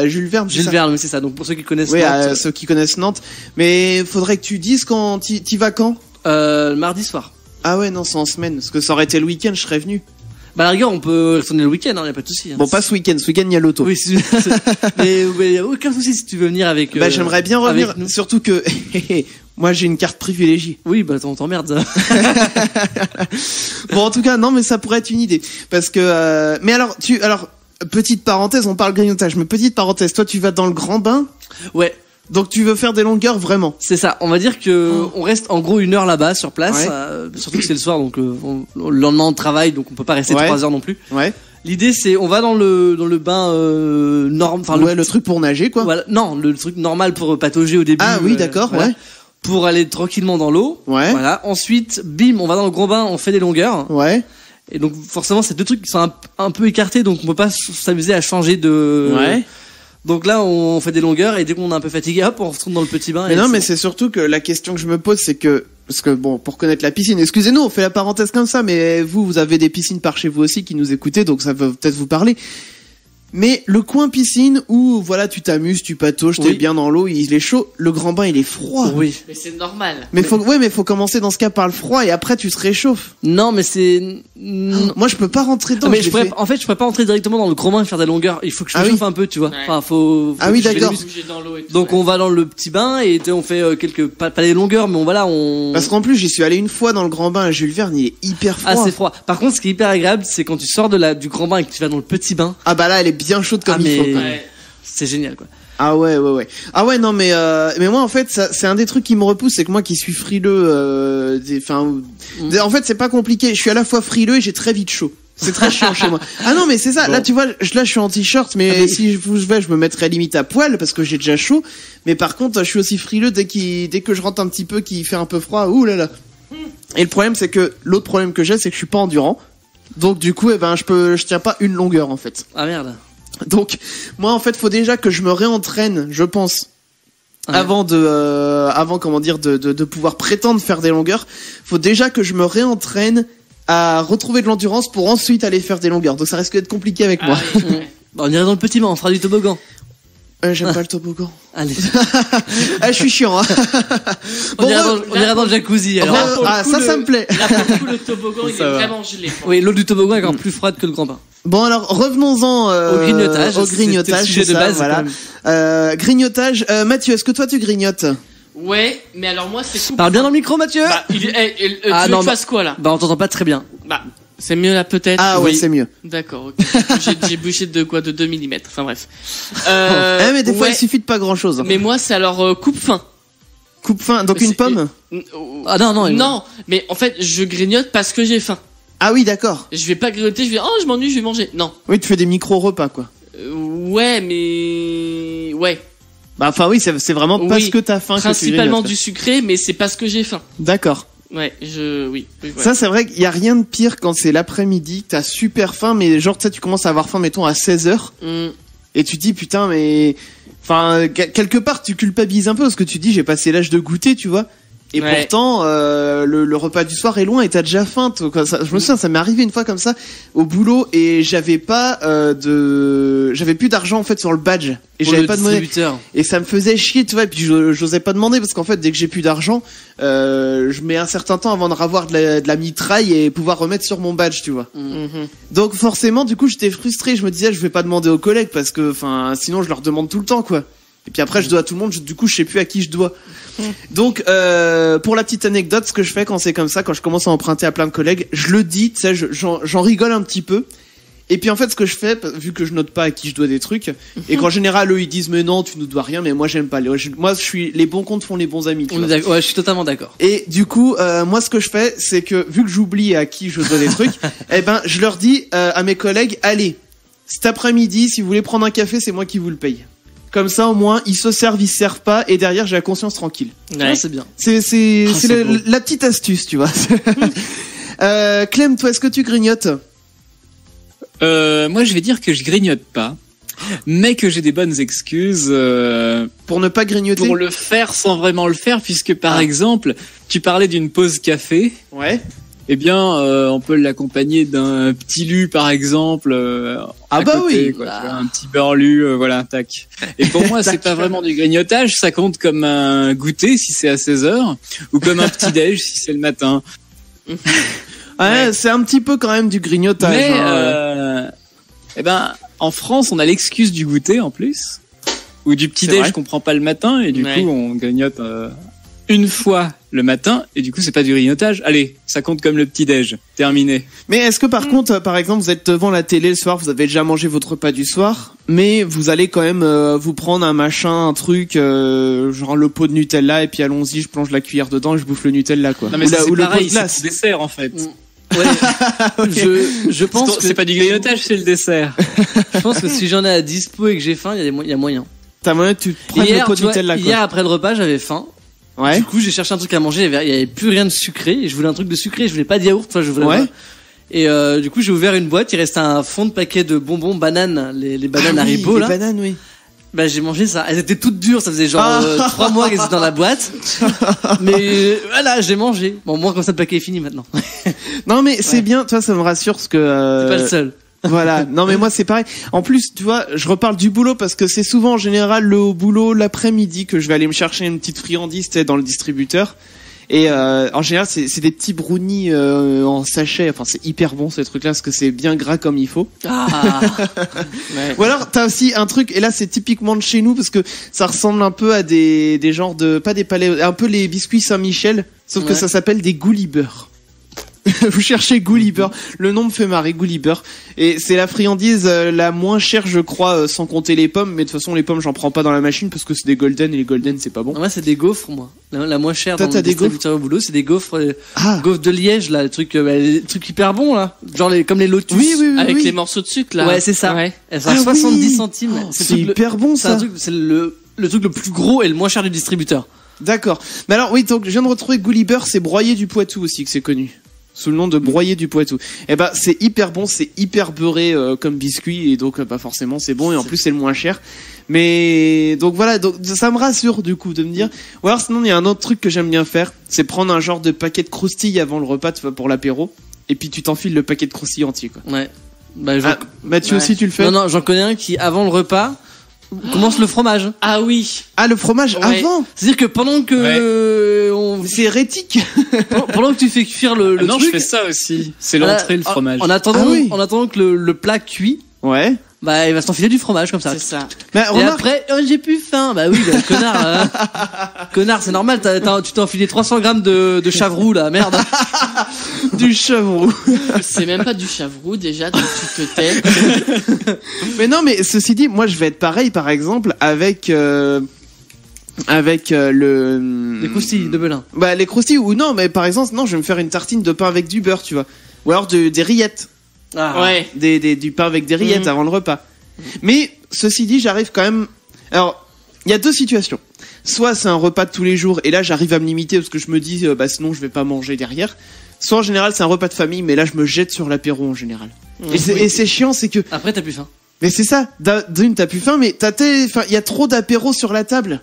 Jules Verne. c'est Jules ça Verne, oui, c'est ça. Donc pour ceux qui connaissent Oui, Nantes, ceux qui connaissent Nantes. Mais faudrait que tu dises quand t'y vas quand? mardi soir. Ah ouais, non, c'est en semaine. Parce que ça aurait été le week-end, je serais venu. Bah, à la rigueur, on peut retourner le week-end, hein, y a pas de souci. Hein. Bon, pas ce week-end. Ce week-end, il y a l'auto. Oui, mais aucun souci si tu veux venir avec. Bah, j'aimerais bien revenir. avec nous. Surtout que moi, j'ai une carte privilégiée. Oui, bah t'emmerdes. Bon, en tout cas, non, mais ça pourrait être une idée. Parce que, mais alors, petite parenthèse, on parle grignotage, mais petite parenthèse, toi, tu vas dans le grand bain. Ouais, Donc, tu veux faire des longueurs vraiment. c'est ça. On va dire que on reste en gros 1 heure là-bas sur place. Ouais. Surtout que c'est le soir, donc le lendemain on travaille, donc on peut pas rester Ouais. 3 heures non plus. Ouais. L'idée c'est on va dans le bain enfin Ouais, le truc pour nager, quoi. voilà, non, le truc normal pour patauger au début. Ah oui, d'accord, voilà. ouais. Pour aller tranquillement dans l'eau. Ouais. Voilà. Ensuite, bim, on va dans le grand bain, on fait des longueurs. Ouais. Et donc forcément, c'est 2 trucs qui sont un peu écartés, donc on peut pas s'amuser à changer de. Ouais. Donc là, on fait des longueurs et dès qu'on est un peu fatigué, hop, on retourne dans le petit bain. Mais et non, mais c'est surtout que la question que je me pose, c'est que, parce que bon, pour connaître la piscine, excusez-nous, on fait la parenthèse comme ça, mais vous avez des piscines par chez vous aussi qui nous écoutez, donc ça va peut-être vous parler. Mais le coin piscine où, voilà, tu t'amuses, tu patauges, t'es Oui. bien dans l'eau, il est chaud, le grand bain, il est froid. Oui. Mais c'est normal. Mais faut commencer dans ce cas par le froid et après tu te réchauffes. Non, mais c'est. Moi, je peux pas rentrer dedans. mais je l'ai fait. en fait, je pourrais pas entrer directement dans le grand bain et faire des longueurs. Il faut que je me Ah oui. chauffe un peu, tu vois. Ouais. Enfin, faut Ah oui, que je d'accord. m'amuse. Bouger dans l'eau et tout, Donc ouais. on va dans le petit bain et on fait quelques pas des longueurs, mais on. Parce qu'en plus, j'y suis allé une fois dans le grand bain à Jules Verne, il est hyper froid. Ah, c'est froid. Par contre, ce qui est hyper agréable, c'est quand tu sors du grand bain et que tu vas dans le petit bain. Ah bah là, elle est bien chaude comme Ah, il mais- faut. Ouais. C'est génial, quoi. Ah ouais. Ah ouais, non, mais moi, en fait, ça, c'est un des trucs qui me repousse, c'est que moi qui suis frileux, en fait, c'est pas compliqué. Je suis à la fois frileux et j'ai très vite chaud. C'est très chiant chez moi. Ah non, mais c'est ça. Bon. Là, tu vois, je suis en t-shirt, mais si je vais, je me mettrais limite à poil parce que j'ai déjà chaud. Mais par contre, je suis aussi frileux dès que je rentre un petit peu, qu'il fait un peu froid. Ouh là là. Et le problème, c'est que l'autre problème que j'ai, c'est que je suis pas endurant. Donc du coup, je tiens pas une longueur en fait. Ah merde. Donc moi, en fait, faut déjà que je me réentraîne, je pense. Ouais. Avant comment dire de pouvoir prétendre faire des longueurs, faut déjà que je me réentraîne à retrouver de l'endurance pour ensuite aller faire des longueurs. Donc ça risque d'être compliqué avec moi. Ah, ouais. Bah, on irait dans le petit bain, on fera du toboggan. J'aime pas le toboggan. Allez. Ah, je suis chiant. Hein. On ira dans le jacuzzi, alors. Là, pour le coup, ça me plaît. Là, pour le coup, le toboggan, il est Ça va. vraiment gelé. quoi. Oui, l'eau du toboggan est encore plus froide que le grand bain. Bon alors revenons-en Au grignotage. Au C'était grignotage, le sujet c'est de ça, base, voilà. quand même. Grignotage. Mathieu, est-ce que toi tu grignotes? Ouais, mais alors moi, c'est tout. Parle bien dans le micro, Mathieu. Bah, tu veux Ah, que non, je fasse quoi, là? Bah, on t'entend pas très bien. Bah, c'est mieux là, peut-être? Ah ouais, Oui. c'est mieux. D'accord, ok. J'ai bouché de 2 mm. Enfin, bref. Mais des fois ouais, il suffit de pas grand chose. Mais moi, c'est alors coupe fin. Coupe fin. Donc une C'est- pomme. Ah non, Non, mais en fait, je grignote parce que j'ai faim. Ah oui, d'accord. Je vais pas grignoter, je vais, oh, je m'ennuie, je vais manger. Non. Oui, tu fais des micro repas quoi. Ouais, mais. Ouais. Bah enfin oui, c'est vraiment parce Oui, que t'as faim. Principalement que tu du sucré, mais c'est parce que j'ai faim. D'accord. Ouais, oui. Ouais. Ça c'est vrai qu'il y a rien de pire quand c'est l'après-midi, t'as super faim, mais genre tu sais tu commences à avoir faim mettons à 16h Mm. et tu te dis putain mais enfin quelque part tu culpabilises un peu parce que tu te dis j'ai passé l'âge de goûter tu vois. Et Ouais. pourtant, le repas du soir est loin et t'as déjà faim. Toi, quoi. Je me souviens, ça m'est arrivé une fois comme ça au boulot et j'avais pas j'avais plus d'argent en fait sur le badge et Pour j'avais le pas de monnaie. distributeur. Et ça me faisait chier, tu vois. Et puis j'osais pas demander parce qu'en fait, dès que j'ai plus d'argent, je mets un certain temps avant de revoir de la mitraille et pouvoir remettre sur mon badge, tu vois. Mhm. Donc forcément, du coup, j'étais frustré. Je me disais, je vais pas demander aux collègues parce que, enfin, sinon je leur demande tout le temps, quoi. Et puis après, je dois à tout le monde. Du coup, je sais plus à qui je dois. Donc, pour la petite anecdote, ce que je fais quand c'est comme ça, quand je commence à emprunter à plein de collègues, je le dis, tu sais, j'en rigole un petit peu. Et puis en fait, ce que je fais, vu que je note pas à qui je dois des trucs, et qu'en général eux ils disent mais non, tu nous dois rien, mais moi j'aime pas. Moi, je suis les bons comptes font les bons amis. Tu On est vois. d'accord. Ouais, je suis totalement d'accord. Et du coup, moi ce que je fais, c'est que vu que j'oublie à qui je dois des trucs, eh ben je leur dis à mes collègues, allez, cet après-midi, si vous voulez prendre un café, c'est moi qui vous le paye. Comme ça, au moins, ils se servent, ils se servent pas, et derrière, j'ai la conscience tranquille. Ouais. Ah, c'est bien. C'est c'est beau. la petite astuce, tu vois. Clem, toi, est-ce que tu grignotes? Moi, je vais dire que je grignote pas. mais que j'ai des bonnes excuses Pour ne pas grignoter. pour le faire sans vraiment le faire, puisque par exemple, tu parlais d'une pause café. Ouais. Eh bien, on peut l'accompagner d'un petit lu, par exemple. Ah à bah côté, oui. quoi, tu vois, un petit beurre lu, voilà, tac. Et pour moi, c'est pas vraiment du grignotage, ça compte comme un goûter si c'est à 16h, ou comme un petit déj si c'est le matin. Ouais, c'est un petit peu quand même du grignotage. Mais, hein. eh ben, en France, on a l'excuse du goûter en plus, ou du petit C'est déj vrai. qu'on prend pas le matin, et du Ouais. coup, on grignote une fois le matin, et du coup, c'est pas du grignotage. Allez, ça compte comme le petit déj. Terminé. Mais est-ce que par contre, par exemple, vous êtes devant la télé le soir, vous avez déjà mangé votre repas du soir, mais vous allez quand même vous prendre un machin, un truc, genre le pot de Nutella, et puis allons-y, je plonge la cuillère dedans et je bouffe le Nutella, quoi. Non mais ou ça, la- c'est ou le pot pareil, de c'est glace. le dessert en fait. Ouais. Je pense que C'est pas du grignotage, c'est le dessert. je pense que si j'en ai à dispo et que j'ai faim, il y a moyen. T'as moyen que tu prennes le pot de tu vois, Nutella, quoi. hier après le repas, j'avais faim. Ouais. Du coup, j'ai cherché un truc à manger. Il y avait plus rien de sucré. Et je voulais un truc de sucré. Je voulais pas de yaourt. Enfin, je voulais. Ouais. Et du coup, j'ai ouvert une boîte. Il restait un fond de paquet de bonbons bananes, les bananes Ah oui, Haribo les là. bananes, oui. Bah, j'ai mangé ça. Elles étaient toutes dures. Ça faisait genre Ah. 3 mois qu'elles étaient dans la boîte. Mais voilà, j'ai mangé. Bon, moi, comme ça, le paquet est fini maintenant. Non, mais c'est Ouais. bien, toi, ça me rassure parce que. C'est pas le seul. Voilà. Non, mais moi, c'est pareil. En plus, tu vois, je reparle du boulot parce que c'est souvent en général le au boulot l'après-midi que je vais aller me chercher une petite friandise, tu sais, dans le distributeur. Et en général, c'est des petits brownies en sachet. Enfin, c'est hyper bon ces trucs-là parce que c'est bien gras comme il faut. Ah. Ouais. Ou alors, t'as aussi un truc, et là, c'est typiquement de chez nous parce que ça ressemble un peu à des genres de, pas des palais, un peu les biscuits Saint-Michel, sauf que Ouais. ça s'appelle des Goulibeurs. Vous cherchez Goulibeur, le nom me fait marrer, Goulibeur, et c'est la friandise la moins chère, je crois, sans compter les pommes. Mais de toute façon, les pommes, j'en prends pas dans la machine parce que c'est des golden et les golden, c'est pas bon. Moi, c'est des gaufres, moi. La moins chère Toi, dans t'as le des distributeur au boulot, c'est des gaufres, Ah, gaufres de Liège, là, les trucs hyper bons, là. Genre comme les Lotus. oui, oui, oui, Avec oui. les morceaux de sucre là. Ouais, c'est ça. Ouais. Elles sont Ah à 70 oui. centimes. Oh, C'est c'est le truc hyper bon c'est un ça. truc, c'est le truc le plus gros et le moins cher du distributeur. D'accord. Mais alors, oui, donc je viens de retrouver Goulibeur, c'est broyé du Poitou aussi que c'est connu. Sous le nom de broyé du Poitou. Et ben c'est hyper bon, c'est hyper beurré comme biscuit et donc pas forcément c'est bon et en plus c'est le moins cher. Mais donc voilà, donc ça me rassure du coup de me dire. Ou alors sinon il y a un autre truc que j'aime bien faire, c'est prendre un genre de paquet de croustilles avant le repas, tu vois, pour l'apéro, et puis tu t'enfiles le paquet de croustilles entier quoi. Ouais. Bah, Ah, Mathieu ouais. aussi tu le fais. Non, j'en connais un qui, avant le repas, commence le fromage. Ah oui. Ah le fromage Ouais. avant, C'est-à-dire que pendant que c'est hérétique. pendant que tu fais cuire le Ah non, truc, je fais ça aussi. C'est voilà, l'entrée, le fromage. En attendant, Ah oui. en attendant que le plat cuit, Ouais. bah, il va s'enfiler du fromage comme ça. C'est ça. Mais Et remarque, après, oh, j'ai plus faim. Bah oui, bah, connard. Connard, c'est normal. Tu t'es enfilé 300 grammes de chavroux, là. Merde. du chevreau. C'est même pas du chavroux déjà, donc tu te tais. Mais non, mais ceci dit, moi je vais être pareil, par exemple, avec le Des croustilles de Belin. bah les croustilles ou non, mais par exemple, non, je vais me faire une tartine de pain avec du beurre, tu vois, ou alors des rillettes, Ouais. du pain avec des rillettes Mhm. avant le repas. Mais ceci dit, j'arrive quand même. Alors, il y a deux situations. Soit c'est un repas de tous les jours et là j'arrive à me limiter parce que je me dis bah sinon je vais pas manger derrière. Soit en général c'est un repas de famille, mais là je me jette sur l'apéro en général. Et c'est chiant, c'est que Après, t'as plus faim. mais c'est ça, d'une t'as plus faim, mais il y a trop d'apéros sur la table.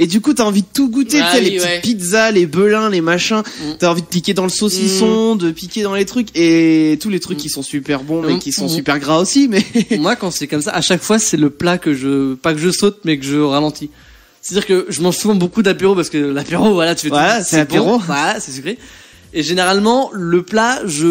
Et du coup, t'as envie de tout goûter, Ah tu sais, oui, les petites ouais. pizzas, les belins, les machins. T'as envie de piquer dans le saucisson, de piquer dans les trucs, et tous les trucs qui sont super bons, mais qui sont super gras aussi, mais... Moi, quand c'est comme ça, à chaque fois, c'est le plat pas que je saute, mais que je ralentis. C'est-à-dire que je mange souvent beaucoup d'apéro parce que l'apéro, voilà, tu fais Voilà, tout, c'est l'apéro. bon, voilà, c'est sucré. Et généralement, le plat, je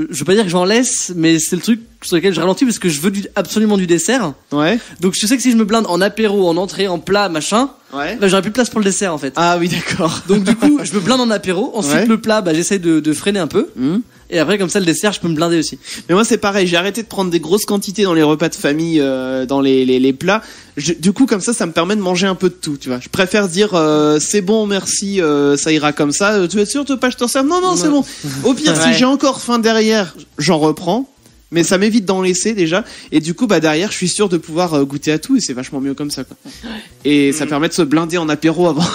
veux pas dire que j'en laisse, mais c'est le truc sur lequel je ralentis parce que je veux absolument du dessert. Ouais, Donc je sais que si je me blinde en apéro, en entrée, en plat, machin, ouais. bah, j'aurai plus de place pour le dessert en fait. Ah oui, d'accord. Donc du coup, je me blinde en apéro, ensuite Ouais. le plat, bah j'essaye de freiner un peu. Mhm. Et après, comme ça, le dessert, je peux me blinder aussi. Mais moi, c'est pareil, j'ai arrêté de prendre des grosses quantités dans les repas de famille, dans les plats. Du coup, comme ça me permet de manger un peu de tout, tu vois. Je préfère dire, c'est bon, merci, ça ira comme ça. Tu es sûr de pas je t'en sers? Non, non, c'est bon. Au pire, si Ouais. j'ai encore faim derrière, j'en reprends. Mais ça m'évite d'en laisser déjà, et du coup bah derrière je suis sûr de pouvoir goûter à tout, et c'est vachement mieux comme ça quoi. Et ça permet de se blinder en apéro avant.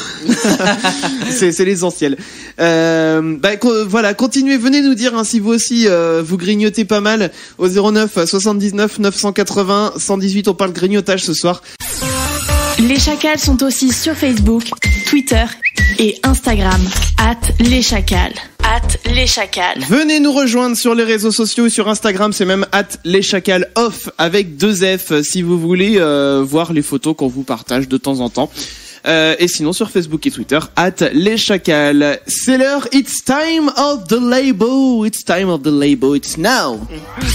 c'est l'essentiel. Voilà, continuez, venez nous dire si vous aussi vous grignotez pas mal au 09 79 980 118. On parle grignotage ce soir. Les Chacals sont aussi sur Facebook, Twitter et Instagram. @leschacals. @leschacals. Venez nous rejoindre sur les réseaux sociaux, sur Instagram, c'est même @leschacal_off avec 2 F si vous voulez voir les photos qu'on vous partage de temps en temps. Et sinon sur Facebook et Twitter @leschacal. C'est l'heure, it's time of the labo. It's time of the labo, it's now.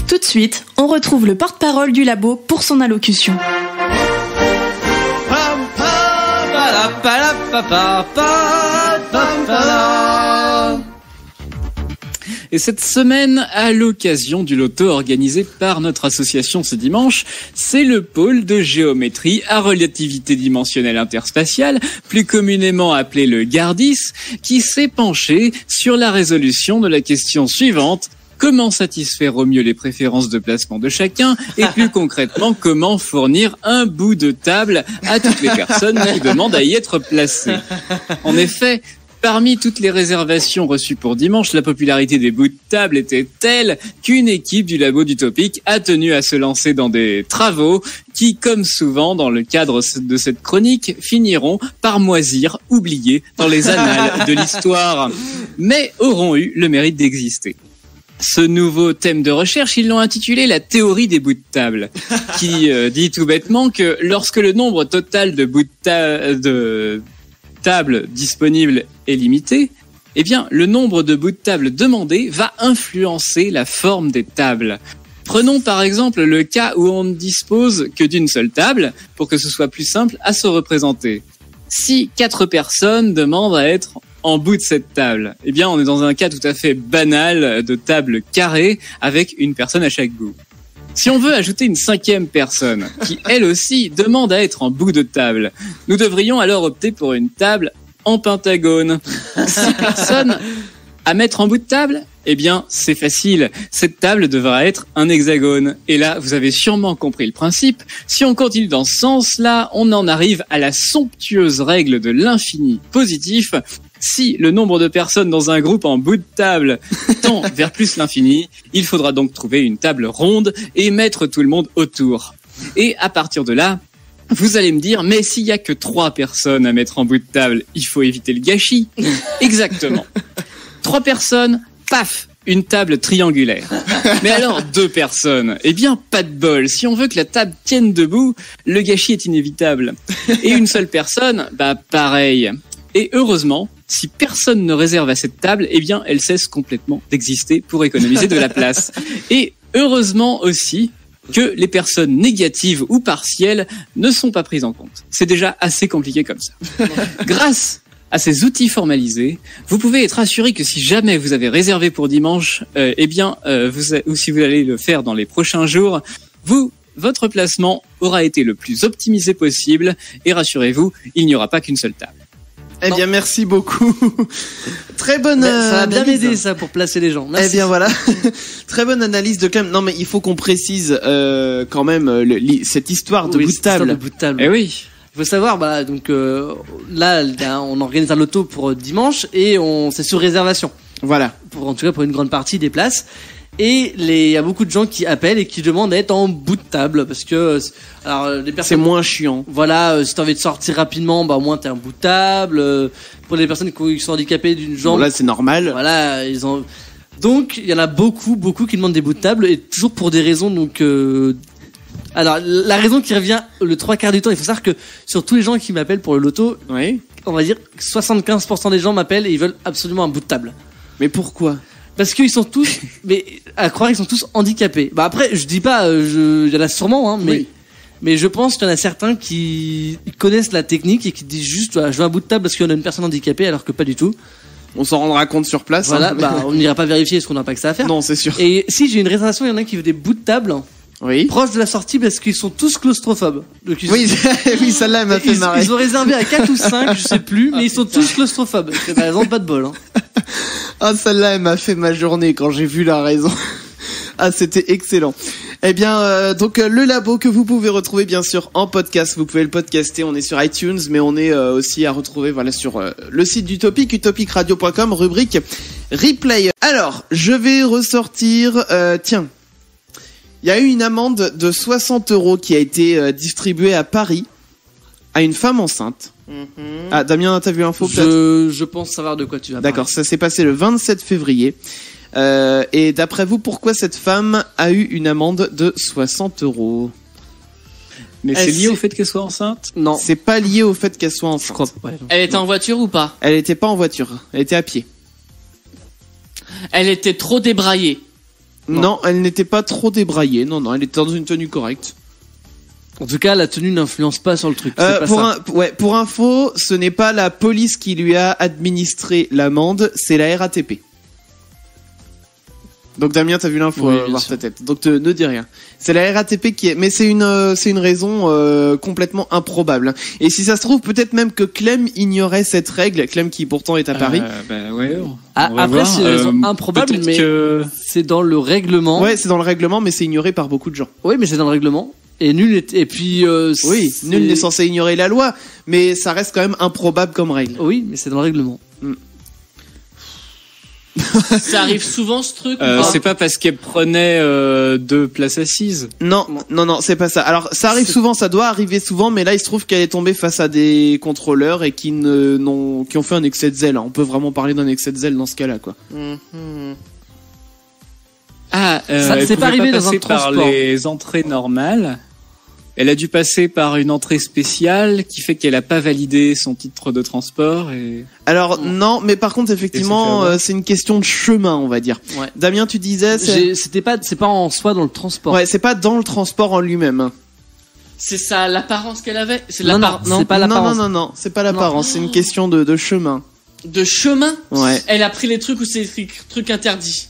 Tout de suite, on retrouve le porte-parole du labo pour son allocution. Et cette semaine, à l'occasion du loto organisé par notre association ce dimanche, c'est le pôle de géométrie à relativité dimensionnelle interspatiale, plus communément appelé le GARDIS, qui s'est penché sur la résolution de la question suivante: comment satisfaire au mieux les préférences de placement de chacun, et plus concrètement, comment fournir un bout de table à toutes les personnes qui demandent à y être placées. En effet, parmi toutes les réservations reçues pour dimanche, la popularité des bouts de table était telle qu'une équipe du labo d'Utopic a tenu à se lancer dans des travaux qui, comme souvent dans le cadre de cette chronique, finiront par moisir, oubliés dans les annales de l'histoire, mais auront eu le mérite d'exister. Ce nouveau thème de recherche, ils l'ont intitulé la théorie des bouts de table, qui dit tout bêtement que lorsque le nombre total de bouts de table disponible est limité, eh bien, le nombre de bouts de table demandés va influencer la forme des tables. Prenons par exemple le cas où on ne dispose que d'une seule table, pour que ce soit plus simple à se représenter. Si 4 personnes demandent à être en bout de cette table, eh bien, on est dans un cas tout à fait banal de table carrée avec une personne à chaque bout. Si on veut ajouter une 5e personne, qui elle aussi demande à être en bout de table, nous devrions alors opter pour une table en pentagone. 6 personnes à mettre en bout de table? Eh bien, c'est facile. Cette table devra être un hexagone. Et là, vous avez sûrement compris le principe. Si on continue dans ce sens-là, on en arrive à la somptueuse règle de l'infini positif. Si le nombre de personnes dans un groupe en bout de table tend vers plus l'infini, il faudra donc trouver une table ronde et mettre tout le monde autour. Et à partir de là, vous allez me dire, mais s'il y a que 3 personnes à mettre en bout de table, il faut éviter le gâchis. Exactement. 3 personnes, paf, une table triangulaire. Mais alors 2 personnes, eh bien pas de bol. Si on veut que la table tienne debout, le gâchis est inévitable. Et une seule personne, bah pareil. Et heureusement, si personne ne réserve à cette table, eh bien elle cesse complètement d'exister pour économiser de la place. Et heureusement aussi que les personnes négatives ou partielles ne sont pas prises en compte. C'est déjà assez compliqué comme ça. Grâce à ces outils formalisés, vous pouvez être assuré que si jamais vous avez réservé pour dimanche, ou si vous allez le faire dans les prochains jours, votre placement aura été le plus optimisé possible, et rassurez-vous, il n'y aura pas qu'une seule table. Eh bien, merci beaucoup. Très bonne Ça a bien analyse. aidé ça pour placer les gens. Merci. Eh bien voilà, très bonne analyse de Clem. Non mais il faut qu'on précise quand même cette histoire de Oui, bout de cette histoire table. de bout de table. Eh oui. Il faut savoir, là, on organise un loto pour dimanche et c'est sur réservation. Voilà. En tout cas, pour une grande partie des places. Et il y a beaucoup de gens qui appellent et qui demandent à être en bout de table parce que, alors, les C'est personnes. moins chiant. Voilà, si t'as envie de sortir rapidement, au moins t'es un bout de table. Pour les personnes qui sont handicapées d'une Bon, jambe. là c'est normal. Voilà, donc il y en a beaucoup qui demandent des bouts de table et toujours pour des raisons alors la raison qui revient le 3/4 du temps, il faut savoir que sur tous les gens qui m'appellent pour le loto, Oui. on va dire 75% des gens m'appellent et ils veulent absolument un bout de table. Mais pourquoi? Parce qu'ils sont tous, mais à croire, ils sont tous handicapés. Après, je dis pas, il y en a sûrement, hein, Oui. mais je pense qu'il y en a certains qui connaissent la technique et qui disent juste, je veux un bout de table parce qu'il y en a une personne handicapée, alors que pas du tout. On s'en rendra compte sur place. Voilà, hein. on n'ira pas vérifier parce qu'on n'a pas que ça à faire. Non, c'est sûr. Et si j'ai une réservation, il y en a qui veut des bouts de table Oui. proches de la sortie parce qu'ils sont tous claustrophobes. Donc, Oui, oui, celle-là elle m'a fait marrer. ils ont réservé à 4 ou 5, je sais plus, mais ils sont tous claustrophobes. Ils ont pas de bol, hein. Ah, celle-là elle m'a fait ma journée quand j'ai vu la raison. Ah, c'était excellent. Eh bien, donc le labo que vous pouvez retrouver bien sûr en podcast. Vous pouvez le podcaster. On est sur iTunes, mais on est aussi à retrouver voilà sur le site d'Utopic, utopicradio.com, rubrique replay. Alors, je vais ressortir. Tiens, il y a eu une amende de 60 € qui a été distribuée à Paris à une femme enceinte. Ah, Damien, t'as vu l'info peut-être ? Je pense savoir de quoi tu vas D'accord, ça s'est passé le 27 février. Et d'après vous, pourquoi cette femme a eu une amende de 60 €? Mais c'est lié au fait qu'elle soit enceinte? Non, C'est pas lié au fait qu'elle soit enceinte. je crois pas. Ouais, non. Elle était en voiture ou pas? Elle était pas en voiture, elle était à pied. Elle était trop débraillée. Non, elle n'était pas trop débraillée. Non, elle était dans une tenue correcte. En tout cas, la tenue n'influence pas sur le truc. C'est pas ça. Pour info, ce n'est pas la police qui lui a administré l'amende, c'est la RATP. Donc Damien, t'as vu l'info, Oui, bien voir sûr. ta tête. Donc ne dis rien. C'est la RATP qui est, mais c'est une raison complètement improbable. Et si ça se trouve, peut-être même que Clem ignorait cette règle. Clem qui pourtant est à Paris. Bah ouais. Ah, on va après, voir. c'est une raison improbable, peut-être mais que... c'est dans le règlement. Ouais, c'est dans le règlement, mais c'est ignoré par beaucoup de gens. Oui, mais c'est dans le règlement. Et nul est... Et puis... Oui, c'est- nul n'est censé ignorer la loi, mais ça reste quand même improbable comme règle. Oui, mais c'est dans le règlement. Ça arrive souvent ce truc ou pas? c'est pas parce qu'elle prenait 2 places assises. Non, c'est pas ça. Alors, ça arrive souvent, ça doit arriver souvent, mais là, il se trouve qu'elle est tombée face à des contrôleurs et qui ont fait un excès de zèle. On peut vraiment parler d'un excès de zèle dans ce cas-là, quoi. Ah, Ça, elle c'est pas pouvait arrivé dans un passer par transport. les entrées normales. Elle a dû passer par une entrée spéciale qui fait qu'elle a pas validé son titre de transport et... Alors, non, mais par contre, effectivement, Et ça fait c'est une question de chemin, on va dire. Ouais. Damien, tu disais, C'est pas en soi dans le transport. ouais, c'est pas dans le transport en lui-même. C'est ça l'apparence qu'elle avait? C'est Non, l'apparence non, c'est pas l'apparence. Non, c'est pas l'apparence, c'est une question de chemin. de chemin? Ouais. Elle a pris les trucs où c'est écrit trucs interdits.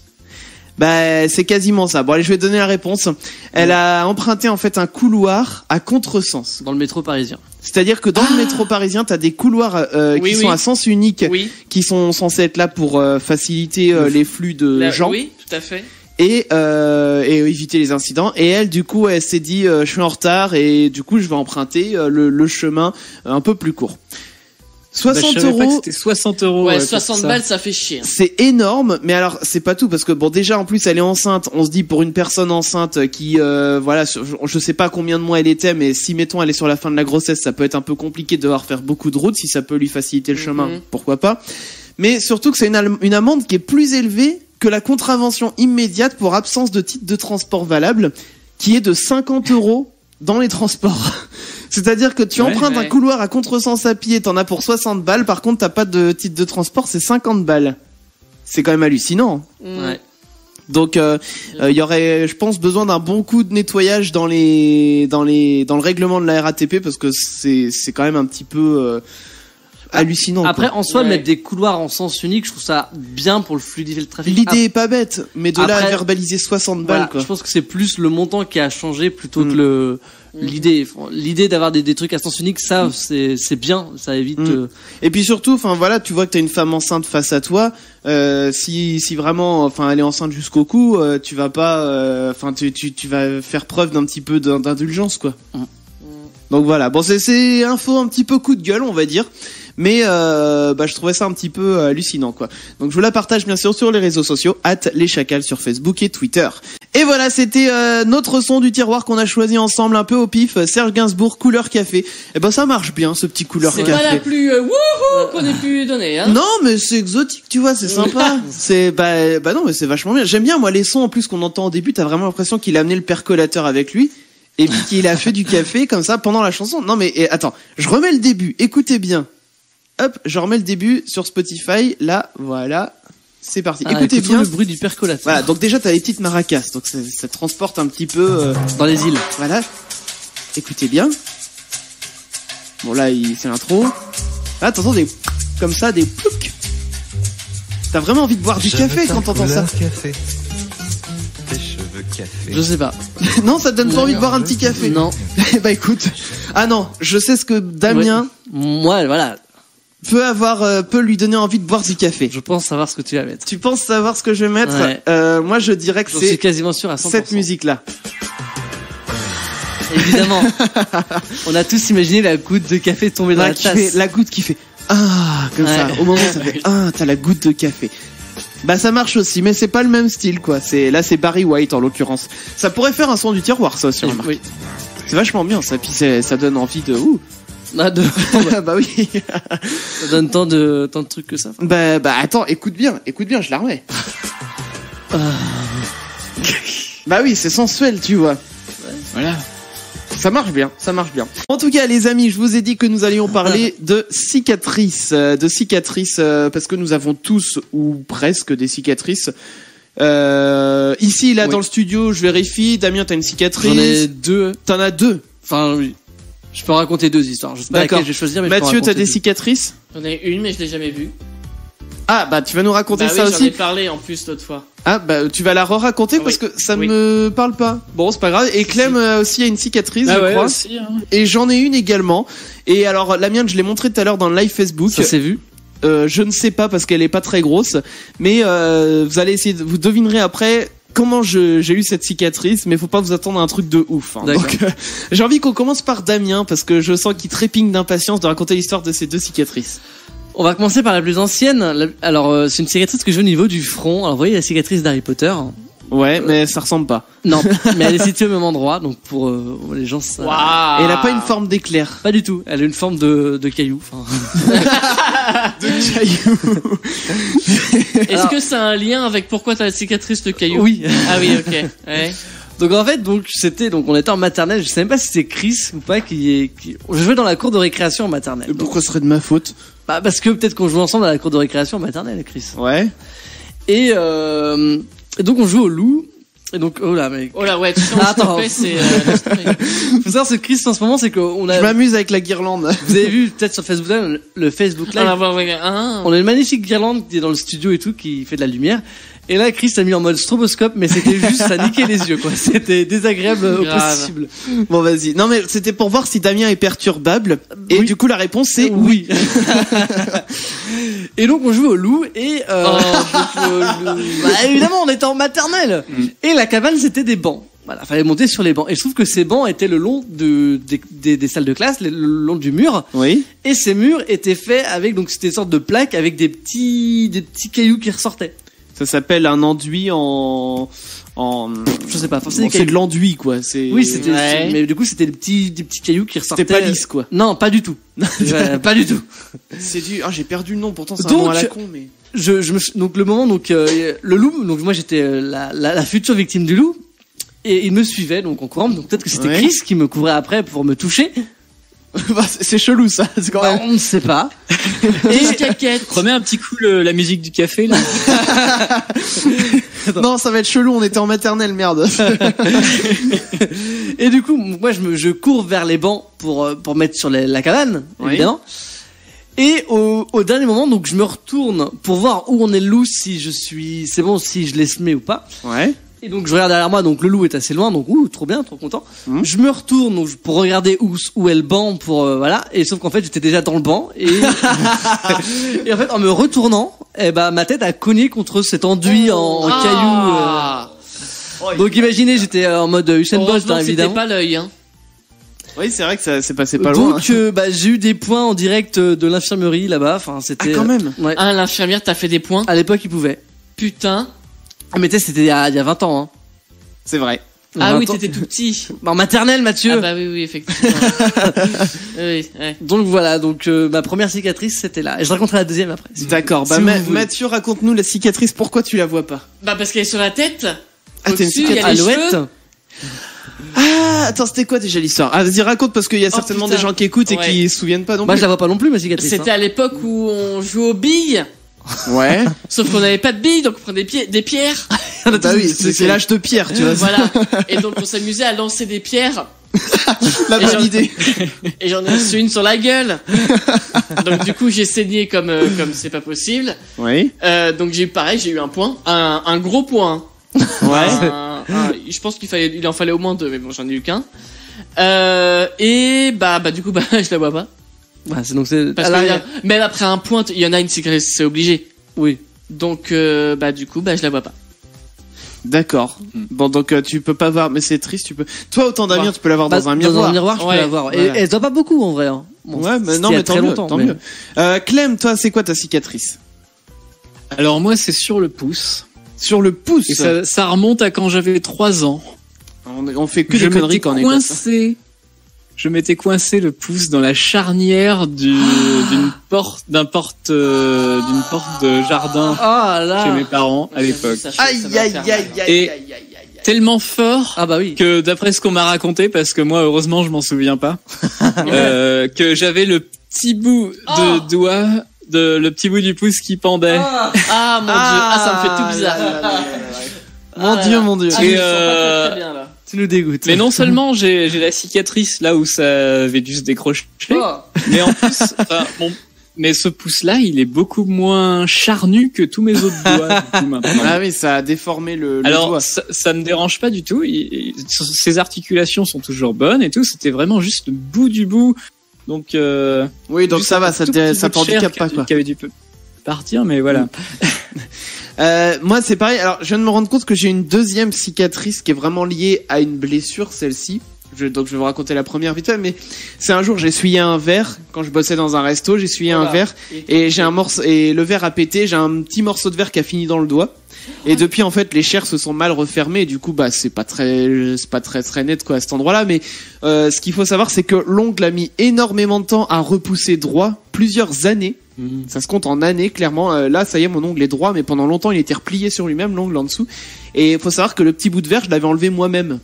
Bah, c'est quasiment ça. Bon, allez, je vais donner la réponse. Elle a emprunté, en fait, un couloir à contresens. Dans le métro parisien. C'est-à-dire que dans le métro parisien, t'as des couloirs Oui, qui oui. sont à sens unique, Oui. qui sont censés être là pour faciliter les flux de gens Oui, tout à fait. et éviter les incidents. Et elle, du coup, elle s'est dit, je suis en retard et du coup, je vais emprunter le chemin un peu plus court. 60 je savais pas que €, c'était 60 €. Ouais, pour 60 ça. balles, ça fait chier. c'est énorme. Mais alors, c'est pas tout parce que bon, déjà en plus, elle est enceinte. On se dit pour une personne enceinte qui, voilà, je sais pas combien de mois elle était, mais si mettons elle est sur la fin de la grossesse, ça peut être un peu compliqué de devoir faire beaucoup de routes. Si ça peut lui faciliter le chemin, pourquoi pas. Mais surtout que c'est une amende qui est plus élevée que la contravention immédiate pour absence de titre de transport valable, qui est de 50 € dans les transports. C'est-à-dire que tu empruntes un couloir à contresens à pied, t'en as pour 60 balles, par contre t'as pas de titre de transport, c'est 50 balles. C'est quand même hallucinant. Ouais. Donc il y aurait, je pense, besoin d'un bon coup de nettoyage dans le règlement de la RATP parce que c'est quand même un petit peu hallucinant. Après, quoi. en soi, Ouais. mettre des couloirs en sens unique, je trouve ça bien pour le fluidifier le trafic. L'idée est pas bête, mais de là à Après, verbaliser 60 Voilà, balles, quoi. je pense que c'est plus le montant qui a changé plutôt que l'idée d'avoir des trucs à sens unique. Ça, c'est bien, ça évite. Et puis surtout, enfin voilà, tu vois que t'as une femme enceinte face à toi. Si vraiment, enfin, elle est enceinte jusqu'au cou, tu vas pas, enfin, tu vas faire preuve d'un petit peu d'indulgence, quoi. Donc voilà. Bon, c'est info un petit peu coup de gueule, on va dire. Mais je trouvais ça un petit peu hallucinant, quoi. Donc je vous la partage bien sûr sur les réseaux sociaux, @leschacals sur Facebook et Twitter. Et voilà, c'était notre son du tiroir qu'on a choisi ensemble un peu au pif, Serge Gainsbourg, couleur café. Et ben ça marche bien, ce petit couleur C'est café. pas la plus wouhou qu'on ait pu donner, hein. Non, mais c'est exotique, tu vois, c'est sympa. C'est bah non, mais c'est vachement bien. J'aime bien moi les sons en plus qu'on entend au début. T'as vraiment l'impression qu'il a amené le percolateur avec lui et puis qu'il a fait du café comme ça pendant la chanson. Non mais attends, je remets le début. Écoutez bien. Hop, je remets le début sur Spotify. Là, voilà, c'est parti. Écoutez écoutons bien. le bruit du percolateur. Voilà, donc déjà t'as les petites maracas, donc ça transporte un petit peu. Dans les îles. Voilà. Écoutez bien. Bon là, c'est l'intro. Là, t'entends des comme ça, des ploucs. T'as vraiment envie de boire du café quand t'entends ça. Café. Tes cheveux café. Je sais pas. Non, ça te donne pas envie de boire un petit café. Non. Bah écoute. Ah non, je sais ce que Damien. Moi, voilà. peut lui donner envie de boire du café. Je pense savoir ce que tu vas mettre. Tu penses savoir ce que je vais mettre? Ouais. Moi, je dirais que Je suis c'est quasiment sûr à 100%. cette musique-là. Évidemment. On a tous imaginé la goutte de café tomber dans la tasse. La goutte qui fait comme Ouais. ça. Au moment où ça fait t'as la goutte de café. Bah ça marche aussi, mais c'est pas le même style quoi. C'est Barry White en l'occurrence. Ça pourrait faire un son du tiroir ça aussi. Remarque. Oui. C'est vachement bien ça. Puis ça donne envie de. Ah, Bah oui. ça donne tant de trucs que ça. Bah attends, écoute bien, je la remets. Bah oui, c'est sensuel, tu vois. Voilà. Ça marche bien. En tout cas, les amis, je vous ai dit que nous allions parler de cicatrices, parce que nous avons tous ou presque des cicatrices. Ici, là, Oui. dans le studio, je vérifie. Damien, t'as une cicatrice. J'en ai 2. T'en as 2. Enfin, oui. Je peux raconter 2 histoires. Je sais pas D'accord. laquelle je vais choisir, mais je peux Mathieu, t'as raconter des 2. cicatrices? J'en ai une, mais je l'ai jamais vue. Ah, bah tu vas nous raconter Bah ça oui, j'en ai aussi. parlé en plus l'autre fois. Ah, bah tu vas la re-raconter Oui. parce que ça Oui. me parle pas. Bon, c'est pas grave. Et Clem aussi a une cicatrice, Ah je ouais, crois. aussi, hein. Et j'en ai une également. Et alors, la mienne, je l'ai montrée tout à l'heure dans le live Facebook. Ça s'est vu. Je ne sais pas parce qu'elle est pas très grosse, mais vous allez essayer, vous devinerez après comment j'ai eu cette cicatrice, mais faut pas vous attendre à un truc de ouf. Hein. D'accord. Donc, j'ai envie qu'on commence par Damien parce que je sens qu'il trépigne d'impatience de raconter l'histoire de ces 2 cicatrices. On va commencer par la plus ancienne. Alors, c'est une cicatrice que j'ai au niveau du front. Alors, vous voyez la cicatrice d'Harry Potter? Ouais, mais ça ressemble pas. Non, mais elle est située au même endroit, donc pour les gens, ça... Waouh. Et elle a pas une forme d'éclair. Pas du tout. Elle a une forme de caillou. Enfin, De caillou. Est-ce Alors- que ça a un lien avec pourquoi t'as la cicatrice de caillou? oui. Ah oui, ok. Ouais. Donc en fait, on était en maternelle. Je sais même pas si c'est Chris ou pas je jouais dans la cour de récréation en maternelle. Et pourquoi ce serait de ma faute? Bah parce que peut-être qu'on jouait ensemble à la cour de récréation en maternelle, Chris. Ouais. Et donc on joue au loup. Et donc oh là mec. Oh là, ouais, tu sens Attends. ce que c'est. Laisse tomber. Faut savoir ce Chris en ce moment, c'est qu'on Je a. m'amuse avec la guirlande. Vous avez vu peut-être sur Facebook Live, le Facebook Live. Ah, ouais, ouais, ah. On a une magnifique guirlande qui est dans le studio et tout, qui fait de la lumière. Et là, Chris a mis en mode stroboscope, mais c'était juste, ça niquait les yeux, quoi. C'était désagréable au Grave. possible. Bon, vas-y. Non, mais c'était pour voir si Damien est perturbable. Et Oui. du coup, la réponse c'est Oui. Et donc, on joue au loup et, bah, évidemment, on était en maternelle. Et la cabane, c'était des bancs. Voilà, fallait monter sur les bancs. Et je trouve que ces bancs étaient le long des salles de classe, le long du mur. Oui. Et ces murs étaient faits avec, donc c'était une sorte de plaque avec des petits cailloux qui ressortaient. Ça s'appelle un enduit Je sais pas, enfin, c'est de l'enduit, quoi. C'est. Oui, c'était, Ouais. mais du coup, c'était des petits cailloux qui ressortaient. C'était pas lisse, quoi. Non, pas du tout. Ouais, pas du tout. C'est du. Ah, j'ai perdu le nom. Pourtant, c'est un Donc, nom à la con, mais. Donc le moment, donc le loup, donc moi j'étais la future victime du loup, et il me suivait donc en courant. Donc peut-être que c'était Ouais. Chris qui me couvrait après pour me toucher. Bah, c'est chelou, ça. C'est quand Bah, même. on ne sait pas. Et caquette. Remets un petit coup la musique du café là. Non, ça va être chelou. On était en maternelle, merde. Et du coup, moi je cours vers les bancs pour mettre sur la cabane, Oui. évidemment. Et au dernier moment, donc je me retourne pour voir où on est le loup, si c'est bon, si je l'ai semé ou pas. Ouais. Et donc je regarde derrière moi, donc le loup est assez loin, donc trop bien, trop content. Mhm. Je me retourne donc, pour regarder où est le banc, pour voilà. Et sauf qu'en fait j'étais déjà dans le banc et et en fait en me retournant, ma tête a cogné contre cet enduit en cailloux. Ah. Donc imaginez, j'étais en mode Usain Bolt, Heureusement hein, que c'était évidemment. pas l'œil, hein. Oui, c'est vrai que ça s'est passé pas loin. Donc j'ai eu des points en direct de l'infirmerie là-bas. Enfin c'était. Ah, quand même. Ouais. Ah, l'infirmière t'a fait des points. À l'époque il pouvait. Putain. Ah mais tu sais, c'était il y a 20 ans. Hein. C'est vrai. Ah 20 oui, ans. t'étais tout petit. En maternelle, Mathieu. Ah bah oui, effectivement. Oui, ouais. Donc voilà, donc ma première cicatrice c'était là. Et je raconterai la deuxième après. D'accord. Bah, Si vous voulez. Mathieu, raconte-nous la cicatrice. Pourquoi tu la vois pas? Bah parce qu'elle est sur la tête. Ah, t'as une Au-dessus, il y a cicatrice. les Alouette. cheveux. Ah, attends, c'était quoi déjà l'histoire? Ah, vas-y, raconte parce qu'il y a certainement putain. des gens qui écoutent et Ouais. qui se souviennent pas non Moi plus. je la vois pas non plus ma cicatrice. C'était à l'époque où on jouait aux billes. Ouais. Sauf qu'on n'avait pas de billes, donc on prenait des pierres. Bah oui, c'est l'âge de pierre, tu vois. Voilà. Et donc on s'amusait à lancer des pierres. La Et bonne j'en- idée. Et j'en ai reçu une sur la gueule. Donc du coup j'ai saigné comme c'est pas possible. Oui. Donc j'ai eu un point, un gros point. Ouais. Je pense il en fallait au moins 2, mais bon j'en ai eu qu'un. Et bah du coup je la vois pas. Ouais, c'est Parce à que l'arrière. même après un point, il y en a une cicatrice, c'est obligé. Oui. Donc, du coup, je la vois pas. D'accord. Bon, donc tu peux pas voir, mais c'est triste. Tu peux. Toi, autant Damien, Bah, tu peux l'avoir dans un miroir. Dans un miroir, je peux Ouais. la voir. Et Voilà. elle se voit pas beaucoup en vrai. Hein. Bon, Ouais, mais c'était non, il y a mais tant très mieux, longtemps, tant mais- mieux. Clem, toi, c'est quoi ta cicatrice? Alors moi, c'est sur le pouce. Sur le pouce. Et ça remonte à quand j'avais 3 ans. On fait que des conneries quand on est gosse. Je m'étais coincé le pouce dans la charnière d'une porte de jardin Ah là. chez mes parents à l'époque. Aïe, aïe, aïe, aïe, Et- aïe, aïe, aïe. Tellement fort Ah bah oui. que d'après ce qu'on m'a raconté, parce que moi heureusement je m'en souviens pas, que j'avais le petit bout de doigt, le petit bout du pouce qui pendait. Ah mon dieu, ça me fait tout bizarre. Mon dieu, mon dieu. Ah, je Et, me sens pas très bien là. Tu nous dégoûtes. Mais non seulement j'ai la cicatrice là où ça avait dû se décrocher, Oh. mais en plus, mais ce pouce-là, il est beaucoup moins charnu que tous mes autres doigts du coup, maintenant. Ah oui, ça a déformé le Alors doigt. ça me dérange pas du tout. Ses articulations sont toujours bonnes et tout. C'était vraiment juste le bout du bout. Donc Oui, donc juste ça un va, ça tout petit ça bout de chair t'handicape pas, quoi. qui avait dû partir, mais voilà. Moi, c'est pareil. Alors, je viens de me rendre compte que j'ai une deuxième cicatrice qui est vraiment liée à une blessure, celle-ci. Donc, je vais vous raconter la première vite fait, mais c'est un jour, j'ai essuyé un verre quand je bossais dans un resto. J'ai essuyé un verre et j'ai un morceau et le verre a pété. J'ai un petit morceau de verre qui a fini dans le doigt. Et depuis, en fait, les chairs se sont mal refermées. Et du coup, c'est pas très net, quoi, à cet endroit-là. Mais ce qu'il faut savoir, c'est que l'ongle a mis énormément de temps à repousser droit, plusieurs années. Ça se compte en années, clairement. Là, ça y est, mon ongle est droit, mais pendant longtemps, il était replié sur lui-même, l'ongle en dessous. Et il faut savoir que le petit bout de verre, je l'avais enlevé moi-même.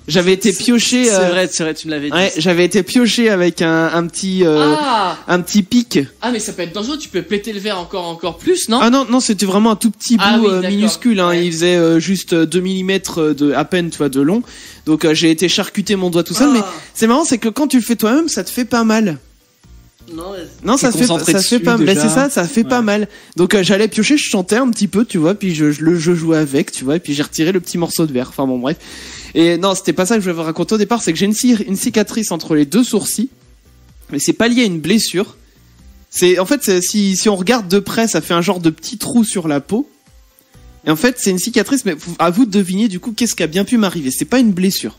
J'avais été pioché. C'est vrai, tu me l'avais dit. Ouais, j'avais été pioché avec un petit pic. Ah mais ça peut être dangereux, tu peux péter le verre encore plus, non? Ah non, c'était vraiment un tout petit bout Ah oui, d'accord. minuscule. Hein. Ouais. Il faisait juste 2 mm à peine, tu vois, de long. Donc j'ai été charcuter mon doigt tout seul. Mais c'est marrant, c'est que quand tu le fais toi-même, ça te fait pas mal. Non, ça T'es se fait concentré pas dessus, mal. déjà. C'est ça fait pas mal. Donc j'allais piocher, je chantais un petit peu, tu vois, puis je jouais avec, tu vois, et puis j'ai retiré le petit morceau de verre. Enfin bon, bref. Et non, c'était pas ça que je voulais vous raconter au départ, c'est que j'ai une cicatrice entre les deux sourcils, mais c'est pas lié à une blessure. En fait, si on regarde de près, ça fait un genre de petit trou sur la peau. Et en fait, c'est une cicatrice, mais à vous de deviner du coup qu'est-ce qui a bien pu m'arriver. C'est pas une blessure.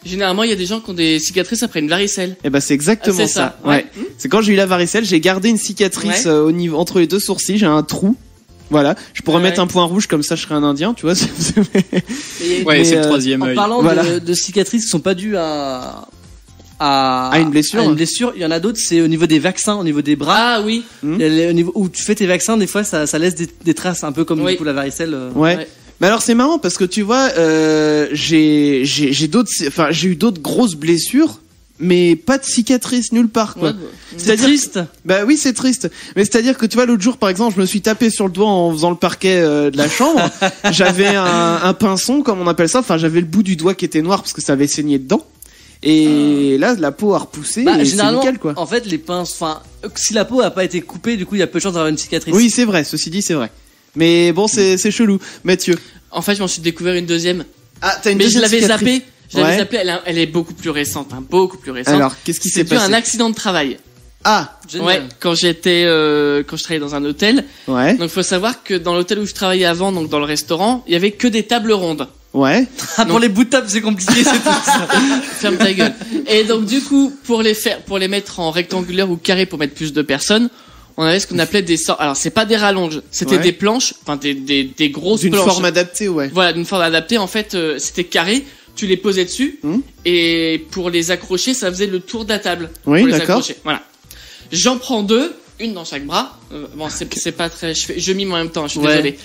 Généralement, il y a des gens qui ont des cicatrices après une varicelle. Et c'est exactement C'est ça. ça, ouais. C'est quand j'ai eu la varicelle, j'ai gardé une cicatrice Ouais. au niveau entre les deux sourcils, j'ai un trou. Voilà, je pourrais Ouais. mettre un point rouge comme ça, je serais un Indien, tu vois. Ouais, Mais, c'est le troisième En œil. parlant Voilà. de cicatrices qui sont pas dues à une blessure. à une blessure, il y en a d'autres, c'est au niveau des vaccins, au niveau des bras. Ah oui. Il y a au niveau où tu fais tes vaccins, des fois ça laisse des traces, un peu comme Oui. du coup la varicelle. Ouais. Ouais. Mais alors c'est marrant parce que tu vois, j'ai eu d'autres grosses blessures, mais pas de cicatrices nulle part, quoi. Ouais, C'est C'est-à-dire- triste. Bah oui, c'est triste. Mais c'est-à-dire que tu vois, l'autre jour, par exemple, je me suis tapé sur le doigt en faisant le parquet de la chambre. J'avais un pinçon, comme on appelle ça. Enfin, j'avais le bout du doigt qui était noir parce que ça avait saigné dedans. Et là, la peau a repoussé. Bah, et c'est généralement, nickel, quoi. en fait, les pinces, si la peau a pas été coupée, du coup, il y a peu de chances d'avoir une cicatrice. Oui, c'est vrai. Ceci dit, c'est vrai. Mais bon, c'est chelou. Mathieu. En fait, je m'en suis découvert une deuxième. Ah, t'as une Mais je deuxième l'avais cicatrice. zappée. Je l'avais Ouais. zappée, elle est beaucoup plus récente, hein, beaucoup plus récente. Alors, qu'est-ce qui s'est C'est dû à passé un accident de travail. Ah, Génial. Ouais, quand je travaillais dans un hôtel. ouais, Donc, faut savoir que dans l'hôtel où je travaillais avant, donc dans le restaurant, il y avait que des tables rondes. ouais. Ah, pour les bouts de table, c'est compliqué, c'est tout ça. Ferme ta gueule. Et donc, du coup, pour les mettre en rectangulaire ou carré pour mettre plus de personnes, on avait ce qu'on appelait des sortes. Alors, c'est pas des rallonges, c'était Ouais. des planches, enfin des grosses D'une planches. forme adaptée, ouais. Voilà, d'une forme adaptée. En fait, c'était carré. Tu les posais dessus et pour les accrocher, ça faisait le tour de la table. Oui, pour les d'accord. accrocher. Voilà. J'en prends deux, une dans chaque bras. Bon, c'est pas très. Je mime en même temps. Je suis Ouais. désolé.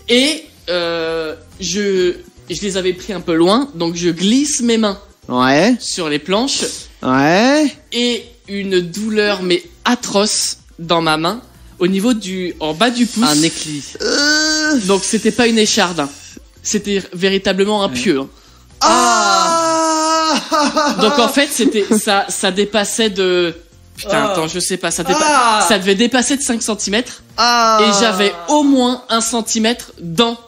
Et je les avais pris un peu loin, donc je glisse mes mains Ouais, sur les planches ouais. et une douleur mais atroce dans ma main au niveau en bas du pouce. Un éclis. Donc c'était pas une écharde, hein. C'était véritablement un pieu. Hein. Ah Donc en fait ça dépassait de putain attends je sais pas ça devait dépasser de 5 cm Ah. et j'avais au moins 1 cm dans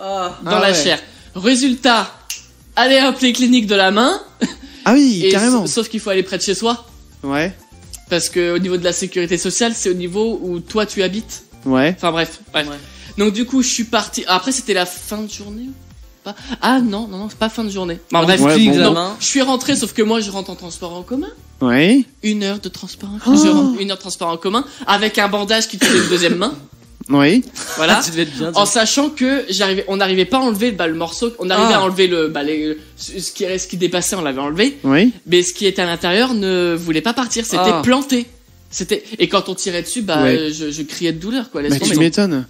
Ah la ouais. chair. Résultat, aller appeler les cliniques de la main Ah oui, et carrément. sauf qu'il faut aller près de chez soi. Ouais. Parce que au niveau de la sécurité sociale, c'est au niveau où toi tu habites. Ouais. Enfin bref. Donc du coup, je suis parti. Après, c'était la fin de journée. Pas... Ah non, c'est pas fin de journée. Bon, bref, Ouais, bon. donc, je suis rentré, sauf que moi, je rentre en transport en commun. Ouais. 1 heure de transport en commun. Je rentre 1 heure de transport en commun avec un bandage qui tenait une deuxième main. Oui. Voilà. Tu devais être bien. En sachant que on n'arrivait pas à enlever le morceau, on arrivait à enlever ce qui dépassait, on l'avait enlevé, Oui. mais ce qui était à l'intérieur ne voulait pas partir, c'était planté. Et quand on tirait dessus, Ouais. je criais de douleur, quoi. Laisse Bah, tomber. tu m'étonnes.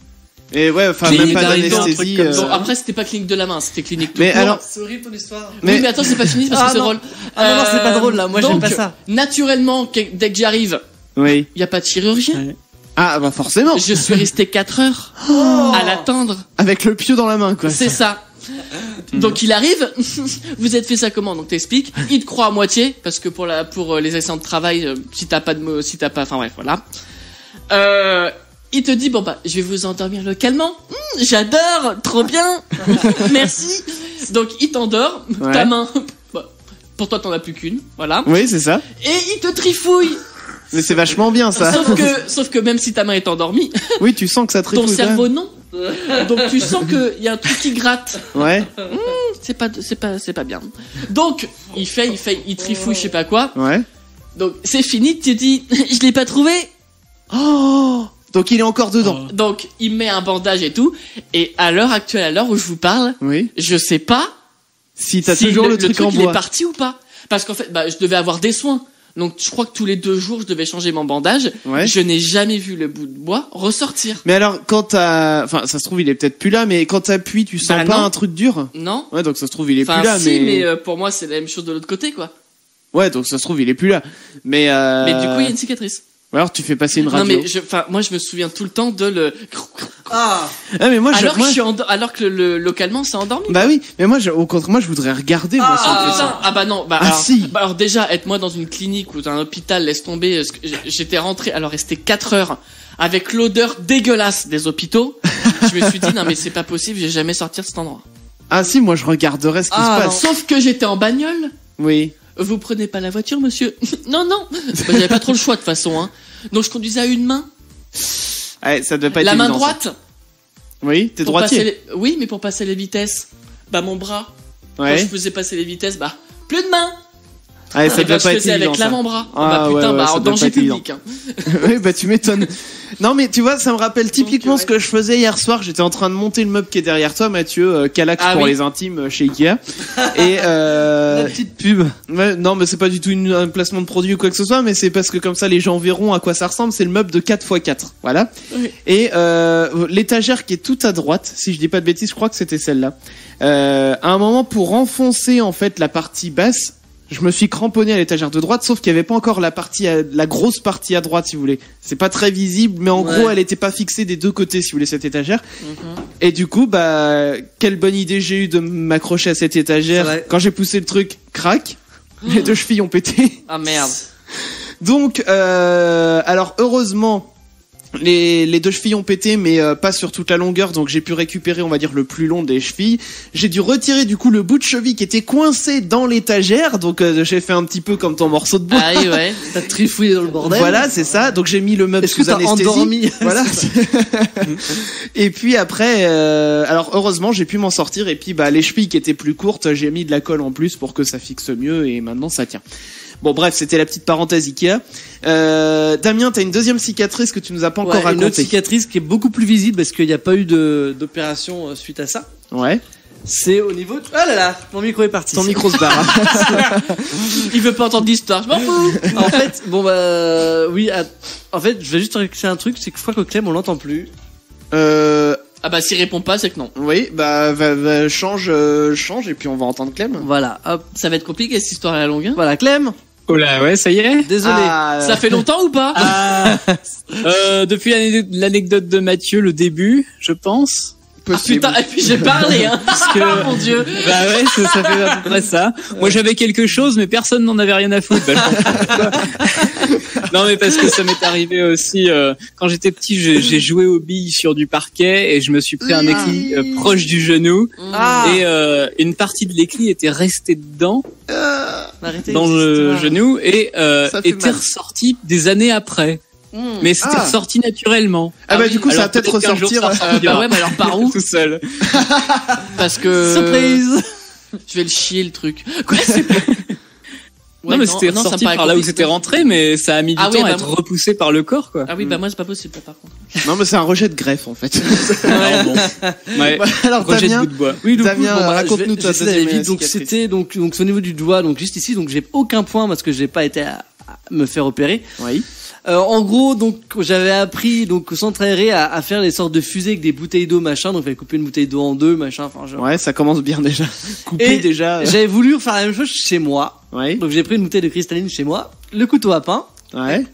Et ouais, enfin, Clinique même pas d'arrivée, d'anesthésie. Bon, après, c'était pas clinique de la main, c'était clinique tout Mais court. alors- C'est horrible ton histoire. Oui, mais attends, c'est pas fini parce que c'est non. drôle. Ah non, c'est pas drôle là. Moi, j'aime donc, pas ça. Naturellement, dès que j'arrive, Oui. il y a pas de chirurgien. Ouais. Ah, bah, forcément. Je suis resté 4 heures à l'attendre. Avec le pieu dans la main, quoi. C'est ça. Donc il arrive, vous êtes fait ça comment? Donc t'expliques, il te croit à moitié parce que pour les accidents de travail, si t'as pas, enfin bref, voilà. Il te dit bon bah je vais vous endormir localement. J'adore, trop bien, merci. Donc il t'endort, Ouais. ta main, bah, pour toi t'en as plus qu'une, voilà. Oui, c'est ça. Et il te trifouille. Mais c'est vachement bien, ça. Sauf que même si ta main est endormie, Oui, tu sens que ça te ton trifouille quand cerveau non. Donc tu sens que y a un truc qui gratte. même. Ouais. C'est pas bien. Donc, il trifouille, je sais pas quoi. Ouais. Donc, c'est fini, tu te dis, je l'ai pas trouvé. Oh! Donc il est encore dedans. Donc, il met un bandage et tout. Et à l'heure actuelle, à l'heure où je vous parle, Oui. je sais pas Si t'as si toujours le truc en il est bois. parti ou pas. Parce qu'en fait, je devais avoir des soins. Donc, je crois que tous les 2 jours, je devais changer mon bandage. Ouais. Je n'ai jamais vu le bout de bois ressortir. Mais alors, quand t'as, enfin, ça se trouve, il est peut-être plus là, mais quand t'appuies, tu sens Bah, pas non. un truc dur? Non? Ouais, donc ça se trouve, il est Enfin, plus là, si, mais... pour moi, c'est la même chose de l'autre côté, quoi. Ouais, donc ça se trouve, il est plus là. Mais Mais du coup, il y a une cicatrice. alors, tu fais passer une Non, radio. mais moi, je me souviens tout le temps de le... Ah. Ah, mais moi, Alors, moi, alors que localement, c'est endormi. bah oui, mais moi, au contraire, moi, je voudrais regarder, moi, si on fait ça. Putain, ah bah non, bah, Ah, alors, si. bah alors déjà, être moi dans une clinique ou dans un hôpital, laisse tomber, j'étais rentré, alors resté 4 heures, avec l'odeur dégueulasse des hôpitaux, je me suis dit, non mais c'est pas possible, j'ai jamais sorti de cet endroit. Ah si, moi, je regarderais ce qui se passe. Sauf que j'étais en bagnole. Oui. Vous prenez pas la voiture, monsieur? Non, non. Bah, j'avais pas trop le choix, de toute façon, hein. Donc je conduisais à une main. Ouais, ça devait pas être La main évident, ça. droite. Oui, t'es pour droitier. passer Oui, mais pour passer les vitesses, bah, mon bras. Quand je Ouais. faisais passer les vitesses, bah, plus de main. Ouais, ça Et bah, devait je pas être faisais évident, avec ça. l'avant-bras. Ah, bah, putain, ouais, bah, ça en doit danger pas être évident. public, hein. Oui, bah tu m'étonnes. Non, mais tu vois, ça me rappelle typiquement Donc, ce que je faisais hier soir. J'étais en train de monter le meuble qui est derrière toi, Mathieu, Calax Ah pour oui. les intimes chez Ikea. Et La petite pub. ouais, non, mais c'est pas du tout un placement de produit ou quoi que ce soit, mais c'est parce que comme ça les gens verront à quoi ça ressemble. C'est le meuble de 4x4, voilà. Oui. Et l'étagère qui est tout à droite, si je dis pas de bêtises, je crois que c'était celle-là. À un moment, pour enfoncer en fait la partie basse, je me suis cramponné à l'étagère de droite, sauf qu'il y avait pas encore la grosse partie à droite, si vous voulez. C'est pas très visible, mais en Ouais. gros, elle était pas fixée des 2 côtés, si vous voulez, cette étagère. Et du coup, bah, quelle bonne idée j'ai eu de m'accrocher à cette étagère. C'est vrai. Quand j'ai poussé le truc, crac, les 2 chevilles ont pété. Ah merde. Donc, alors heureusement, les 2 chevilles ont pété, mais pas sur toute la longueur, donc j'ai pu récupérer, on va dire, le plus long des chevilles. J'ai dû retirer du coup le bout de cheville qui était coincé dans l'étagère, donc j'ai fait un petit peu comme ton morceau de bois. Ah oui, ouais. T'as trifouillé dans le bordel. Voilà, c'est ça. Donc j'ai mis le meuble Est-ce que sous t'as anesthésie. endormi? Voilà. Et puis après, alors heureusement, j'ai pu m'en sortir. Et puis bah les chevilles qui étaient plus courtes, j'ai mis de la colle en plus pour que ça fixe mieux. Et maintenant ça tient. Bon bref, c'était la petite parenthèse Ikea. Damien, t'as une deuxième cicatrice que tu nous as pas encore Ouais, une autre racontée. cicatrice qui est beaucoup plus visible parce qu'il n'y a pas eu d'opération suite à ça. Ouais. C'est au niveau. Ah là là, mon micro est parti. Ton micro se barre. Il veut pas entendre l'histoire, je m'en fous. En fait, bon bah oui. En fait, je vais juste rectifier un truc, c'est que je crois que Clem on l'entend plus. Ah bah s'il répond pas, c'est que non. Oui, bah change et puis on va entendre Clem. Voilà, hop. Ça va être compliqué cette histoire à la longue. Hein. Voilà, Clem. Oh là, ouais, ça y est. Désolé. Ah, Ça fait longtemps ou pas? Depuis l'anecdote de Mathieu, le début, je pense. Ah possible. putain, et puis j'ai parlé, hein. que- Mon dieu. Bah ouais, ça fait à peu près ça. Moi j'avais quelque chose, mais personne n'en avait rien à foutre. Bah, je comprends pourquoi. Non mais parce que ça m'est arrivé aussi quand j'étais petit, j'ai joué aux billes sur du parquet et je me suis pris un éclis proche du genou Ah. et une partie de l'éclis était restée dedans. Arrêtez, dans le c'est- genou et Ça fait était mal. ressorti des années après. Mais c'était Ah. ressorti naturellement. Ah bah oui. du coup ça va Alors, peut-être qu'un jour, ressortir. ça ressortira. Bah ouais, mais alors par où? Tout seul. Parce que Surprise. je vais le chier le truc. Quoi c'est non mais c'était ça me ressorti paraît par là où compliqué. c'était rentré, mais ça a mis du Ah oui, temps à bah, être moi- repoussé par le corps, quoi. Ah oui, bah moi c'est pas possible ça, par contre. Non mais c'est un rejet de greffe en fait. Alors, bon. Ouais. Alors Rejet de Damien, bout de bois. Oui, donc, Damien, raconte-nous ta j'essaie d'aller deuxième vite. Donc cicatrice. c'était donc c'est au niveau du doigt, donc juste ici, donc j'ai aucun point parce que j'ai pas été à me faire opérer. oui. En gros, donc j'avais appris donc au centre aéré à faire des sortes de fusées avec des bouteilles d'eau machin, donc il fallait couper une bouteille d'eau en deux machin. Enfin, genre. Ouais, ça commence bien déjà. Couper Et déjà. J'avais voulu faire la même chose chez moi, Ouais. donc j'ai pris une bouteille de cristalline chez moi, le couteau à pain Ouais.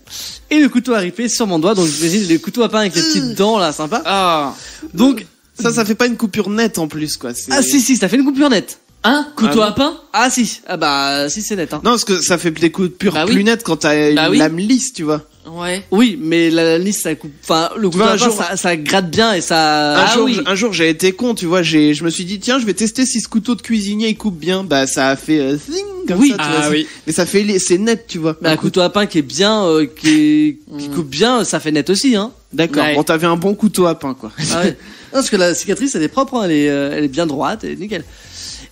et le couteau à ripper sur mon doigt. Donc j'imagine le couteau à pain avec les petites dents là, sympa. Ah. Donc Ça fait pas une coupure nette en plus quoi. ah si ça fait une coupure nette. Un couteau Ah à pain? Ah si, ah bah si c'est net. Hein. Non parce que ça fait des coupures Bah oui. plus nettes quand t'as une Bah oui. lame lisse, tu vois. Ouais. Oui, mais la lisse ça coupe. Enfin, le couteau vois, à un pain jour- ça gratte bien et ça. Un jour j'ai été con, tu vois, je me suis dit tiens, je vais tester si ce couteau de cuisinier il coupe bien. Bah ça a fait zing comme Oui. ça, tu Ah vois. oui. Mais ça fait c'est net, tu vois. Mais un couteau à pain qui est bien, qui coupe bien, ça fait net aussi, hein. D'accord. Ouais. Bon, t'avais un bon couteau à pain quoi. Ah ouais. Non, parce que la cicatrice elle est propre, hein, elle est bien droite, elle est nickel.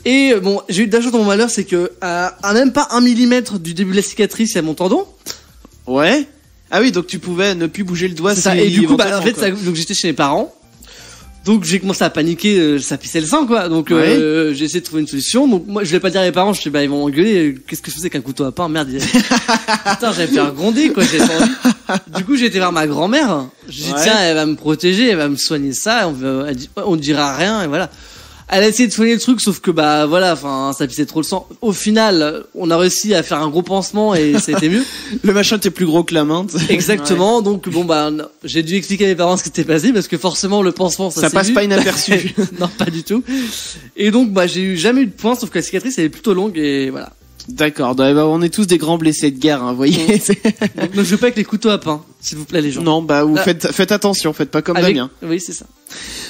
Et bon, j'ai eu de la chance dans mon malheur, c'est que à même pas 1 millimètre du début de la cicatrice, il y a mon tendon. Ouais. Ah oui, donc tu pouvais ne plus bouger le doigt. C'est ça. si Et du coup, bah, en éventuellement, fait, quoi. donc j'étais chez mes parents. Donc j'ai commencé à paniquer, ça pissait le sang quoi. Donc Ouais. j'ai essayé de trouver une solution. Donc moi je voulais pas dire à mes parents, je suis bah ils vont m'engueuler. Qu'est-ce que je faisais avec un couteau à pain, merde. Putain, j'avais fait gronder quoi. J'avais pas envie. Du coup j'ai été voir ma grand-mère. J'ai dit Ouais. tiens, elle va me protéger, elle va me soigner ça. On dira rien et voilà. Elle a essayé de soigner le truc, sauf que bah voilà, enfin ça pissait trop le sang. Au final, on a réussi à faire un gros pansement et ça a été mieux. Le machin était plus gros que la main. Exactement. Donc bon bah j'ai dû expliquer à mes parents ce qui s'était passé parce que forcément le pansement Ça s'est passe vu. pas inaperçu. Non, pas du tout. Et donc, bah, j'ai jamais eu de points, sauf que la cicatrice, elle est plutôt longue et voilà. D'accord. Bah, on est tous des grands blessés de guerre, hein, vous voyez. C'est- Donc, ne jouez pas avec les couteaux à pain, s'il vous plaît, les gens. Non, bah, Ah. faites attention, faites pas comme Avec- Damien. Oui, c'est ça.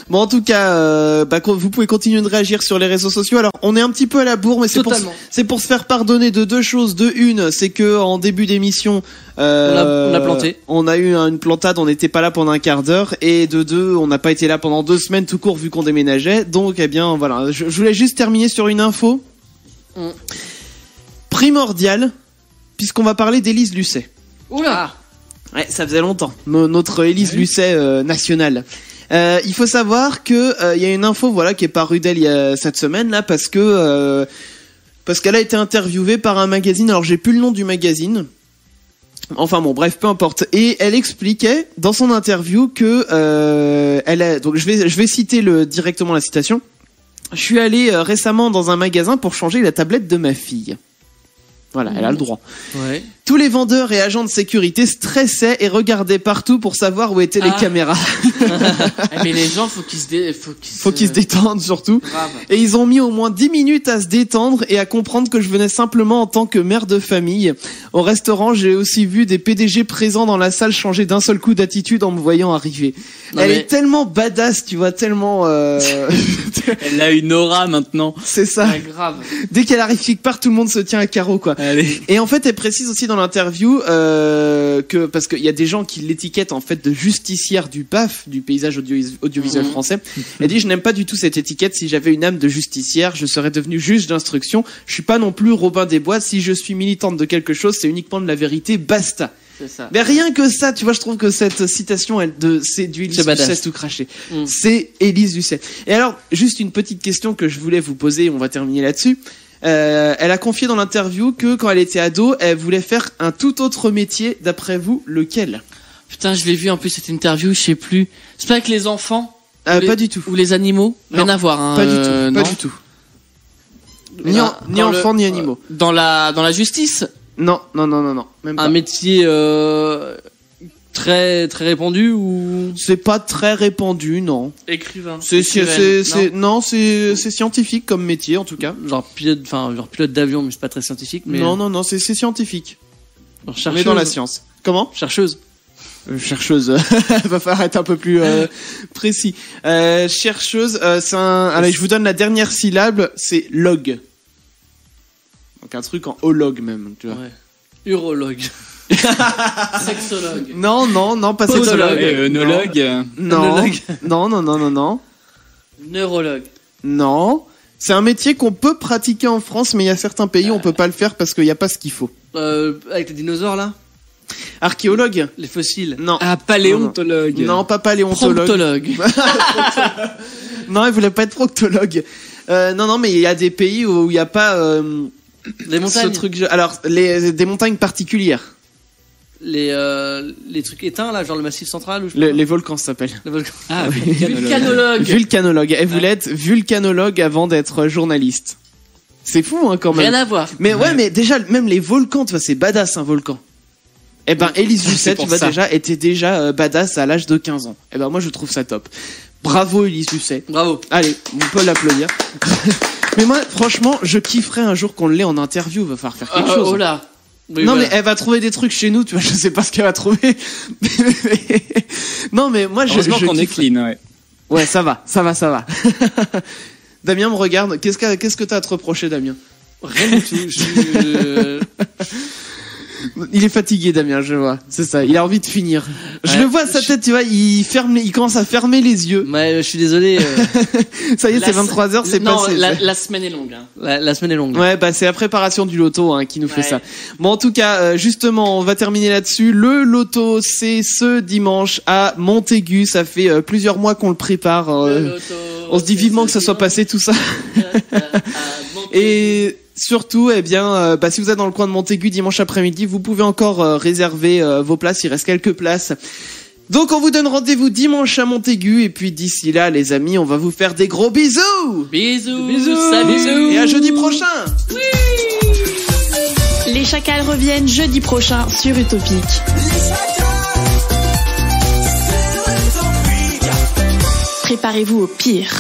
Bon, en tout cas, vous pouvez continuer de réagir sur les réseaux sociaux. Alors, on est un petit peu à la bourre, mais Totalement. c'est pour se faire pardonner de deux choses. De une, c'est que en début d'émission, On a planté. On a eu une plantade, on n'était pas là pendant un quart d'heure. Et de deux, on n'a pas été là pendant 2 semaines tout court vu qu'on déménageait. Donc, eh bien, voilà. Je voulais juste terminer sur une info primordiale, puisqu'on va parler d'Élise Lucet. Oula. Ouais, ça faisait longtemps. Notre Élise Lucet nationale. Il faut savoir que il y a une info voilà qui est parue d'elle il y a cette semaine là parce qu'elle a été interviewée par un magazine. Alors j'ai plus le nom du magazine. Enfin bon, bref, peu importe. Et elle expliquait dans son interview que donc je vais citer directement la citation. Je suis allé récemment dans un magasin pour changer la tablette de ma fille. Voilà, elle a le droit. Ouais. Tous les vendeurs et agents de sécurité stressaient et regardaient partout pour savoir où étaient les Ah. caméras. Eh, mais les gens, faut qu'ils Faut qu'ils se détendent surtout. Grave. Et ils ont mis au moins 10 minutes à se détendre et à comprendre que je venais simplement en tant que mère de famille. Au restaurant, j'ai aussi vu des PDG présents dans la salle changer d'un seul coup d'attitude en me voyant arriver. Non, Elle mais- est tellement badass, tu vois, tellement... Elle a une aura maintenant. C'est ça. Ouais, grave. Dès qu'elle arrive quelque part, tout le monde se tient à carreau, quoi. Allez. Et en fait, elle précise aussi dans l'interview que parce qu'il y a des gens qui l'étiquettent en fait de justicière du PAF, du paysage audiovisuel français. Elle dit je n'aime pas du tout cette étiquette. Si j'avais une âme de justicière, je serais devenue juge d'instruction. Je suis pas non plus Robin des Bois. Si je suis militante de quelque chose, c'est uniquement de la vérité. Basta. C'est ça. Mais rien que ça, tu vois, je trouve que cette citation, c'est du Élise C'est badass. Lucet tout craché. Mm. C'est Élise Lucet. Et alors, juste une petite question que je voulais vous poser, on va terminer là-dessus. Elle a confié dans l'interview que quand elle était ado, elle voulait faire un tout autre métier. D'après vous, lequel? Putain, je l'ai vu en plus cette interview, je sais plus. C'est pas avec les enfants les- Pas du tout. ou les animaux? Rien Non, à voir, hein. Pas du tout. Non. Pas du tout. Ni, Dans- ni dans enfants le- ni animaux. Dans la justice. Non, non, non, non, non. Même pas. Un métier très très répandu ou C'est pas très répandu, non. Écrivain. C'est scientifique comme métier en tout cas. genre pilote d'avion, mais c'est pas très scientifique. Mais Non, non, non, c'est scientifique. genre, On est chercheuse. dans la science. Comment? Chercheuse. Chercheuse, va falloir être un peu plus précis. Chercheuse, allez, je vous donne la dernière syllabe, c'est log. Donc Donc un truc en hologue même, tu vois. Ouais. Urologue. Sexologue. Non, pas Podologue. sexologue. Œnologue. Non. Œnologue. Non. Neurologue. Non. C'est un métier qu'on peut pratiquer en France, mais il y a certains pays où on peut pas le faire parce qu'il n'y a pas ce qu'il faut. Avec les dinosaures là. Archéologue? Les fossiles. Non. Ah, paléontologue. Non, pas paléontologue. Proctologue. Non, il voulait pas être proctologue. Non, mais il y a des pays où il n'y a pas Les montagnes. ce truc. Alors, des montagnes particulières. Les trucs éteints là, genre le massif central ou je sais pas. Les volcans, ça s'appelle. Le volcan. Ah, vulcanologue. Vulcanologue. Vulcanologue. Elle voulait être vulcanologue avant d'être journaliste. C'est fou, hein, quand même. Rien à voir. Mais ouais, mais déjà, même les volcans, tu vois, c'est badass, un volcan. Eh ben, Élise Lucet, tu pour vois, ça. était déjà badass à l'âge de 15 ans. Eh ben, moi, je trouve ça top. Bravo, Élise Lucet. Bravo. Allez, on peut l'applaudir. Mais moi, franchement, je kifferais un jour qu'on l'ait en interview. Va falloir faire quelque chose. Oh là. Oui, Non, voilà. mais elle va trouver des trucs chez nous, tu vois, je sais pas ce qu'elle va trouver. Non, mais moi, Heureusement qu'on est kifferais. clean, ouais. Ouais, ça va. Damien me regarde. Qu'est-ce que t'as à te reprocher, Damien? Rien du tout. Il est fatigué, Damien, je vois. C'est ça. Il a envie de finir. Je Ouais. le vois à sa tête, tu vois. Il commence à fermer les yeux. Mais je suis désolé. Ça y est, La c'est 23h, c'est non, passé. la semaine est longue. Hein. La semaine est longue. Ouais, bah c'est la préparation du loto qui nous fait Ouais. ça. Bon, en tout cas, justement, on va terminer là-dessus. Le loto, c'est ce dimanche à Montaigu. Ça fait plusieurs mois qu'on le prépare. On se dit vivement que ça soit passé tout ça. Et surtout, eh bien, si vous êtes dans le coin de Montaigu dimanche après-midi, vous pouvez encore réserver vos places. Il reste quelques places. Donc, on vous donne rendez-vous dimanche à Montaigu. Et puis, d'ici là, les amis, on va vous faire des gros bisous. Bisous. Salut. Et à jeudi prochain. Les Chacals reviennent jeudi prochain sur Utopique. Préparez-vous au pire.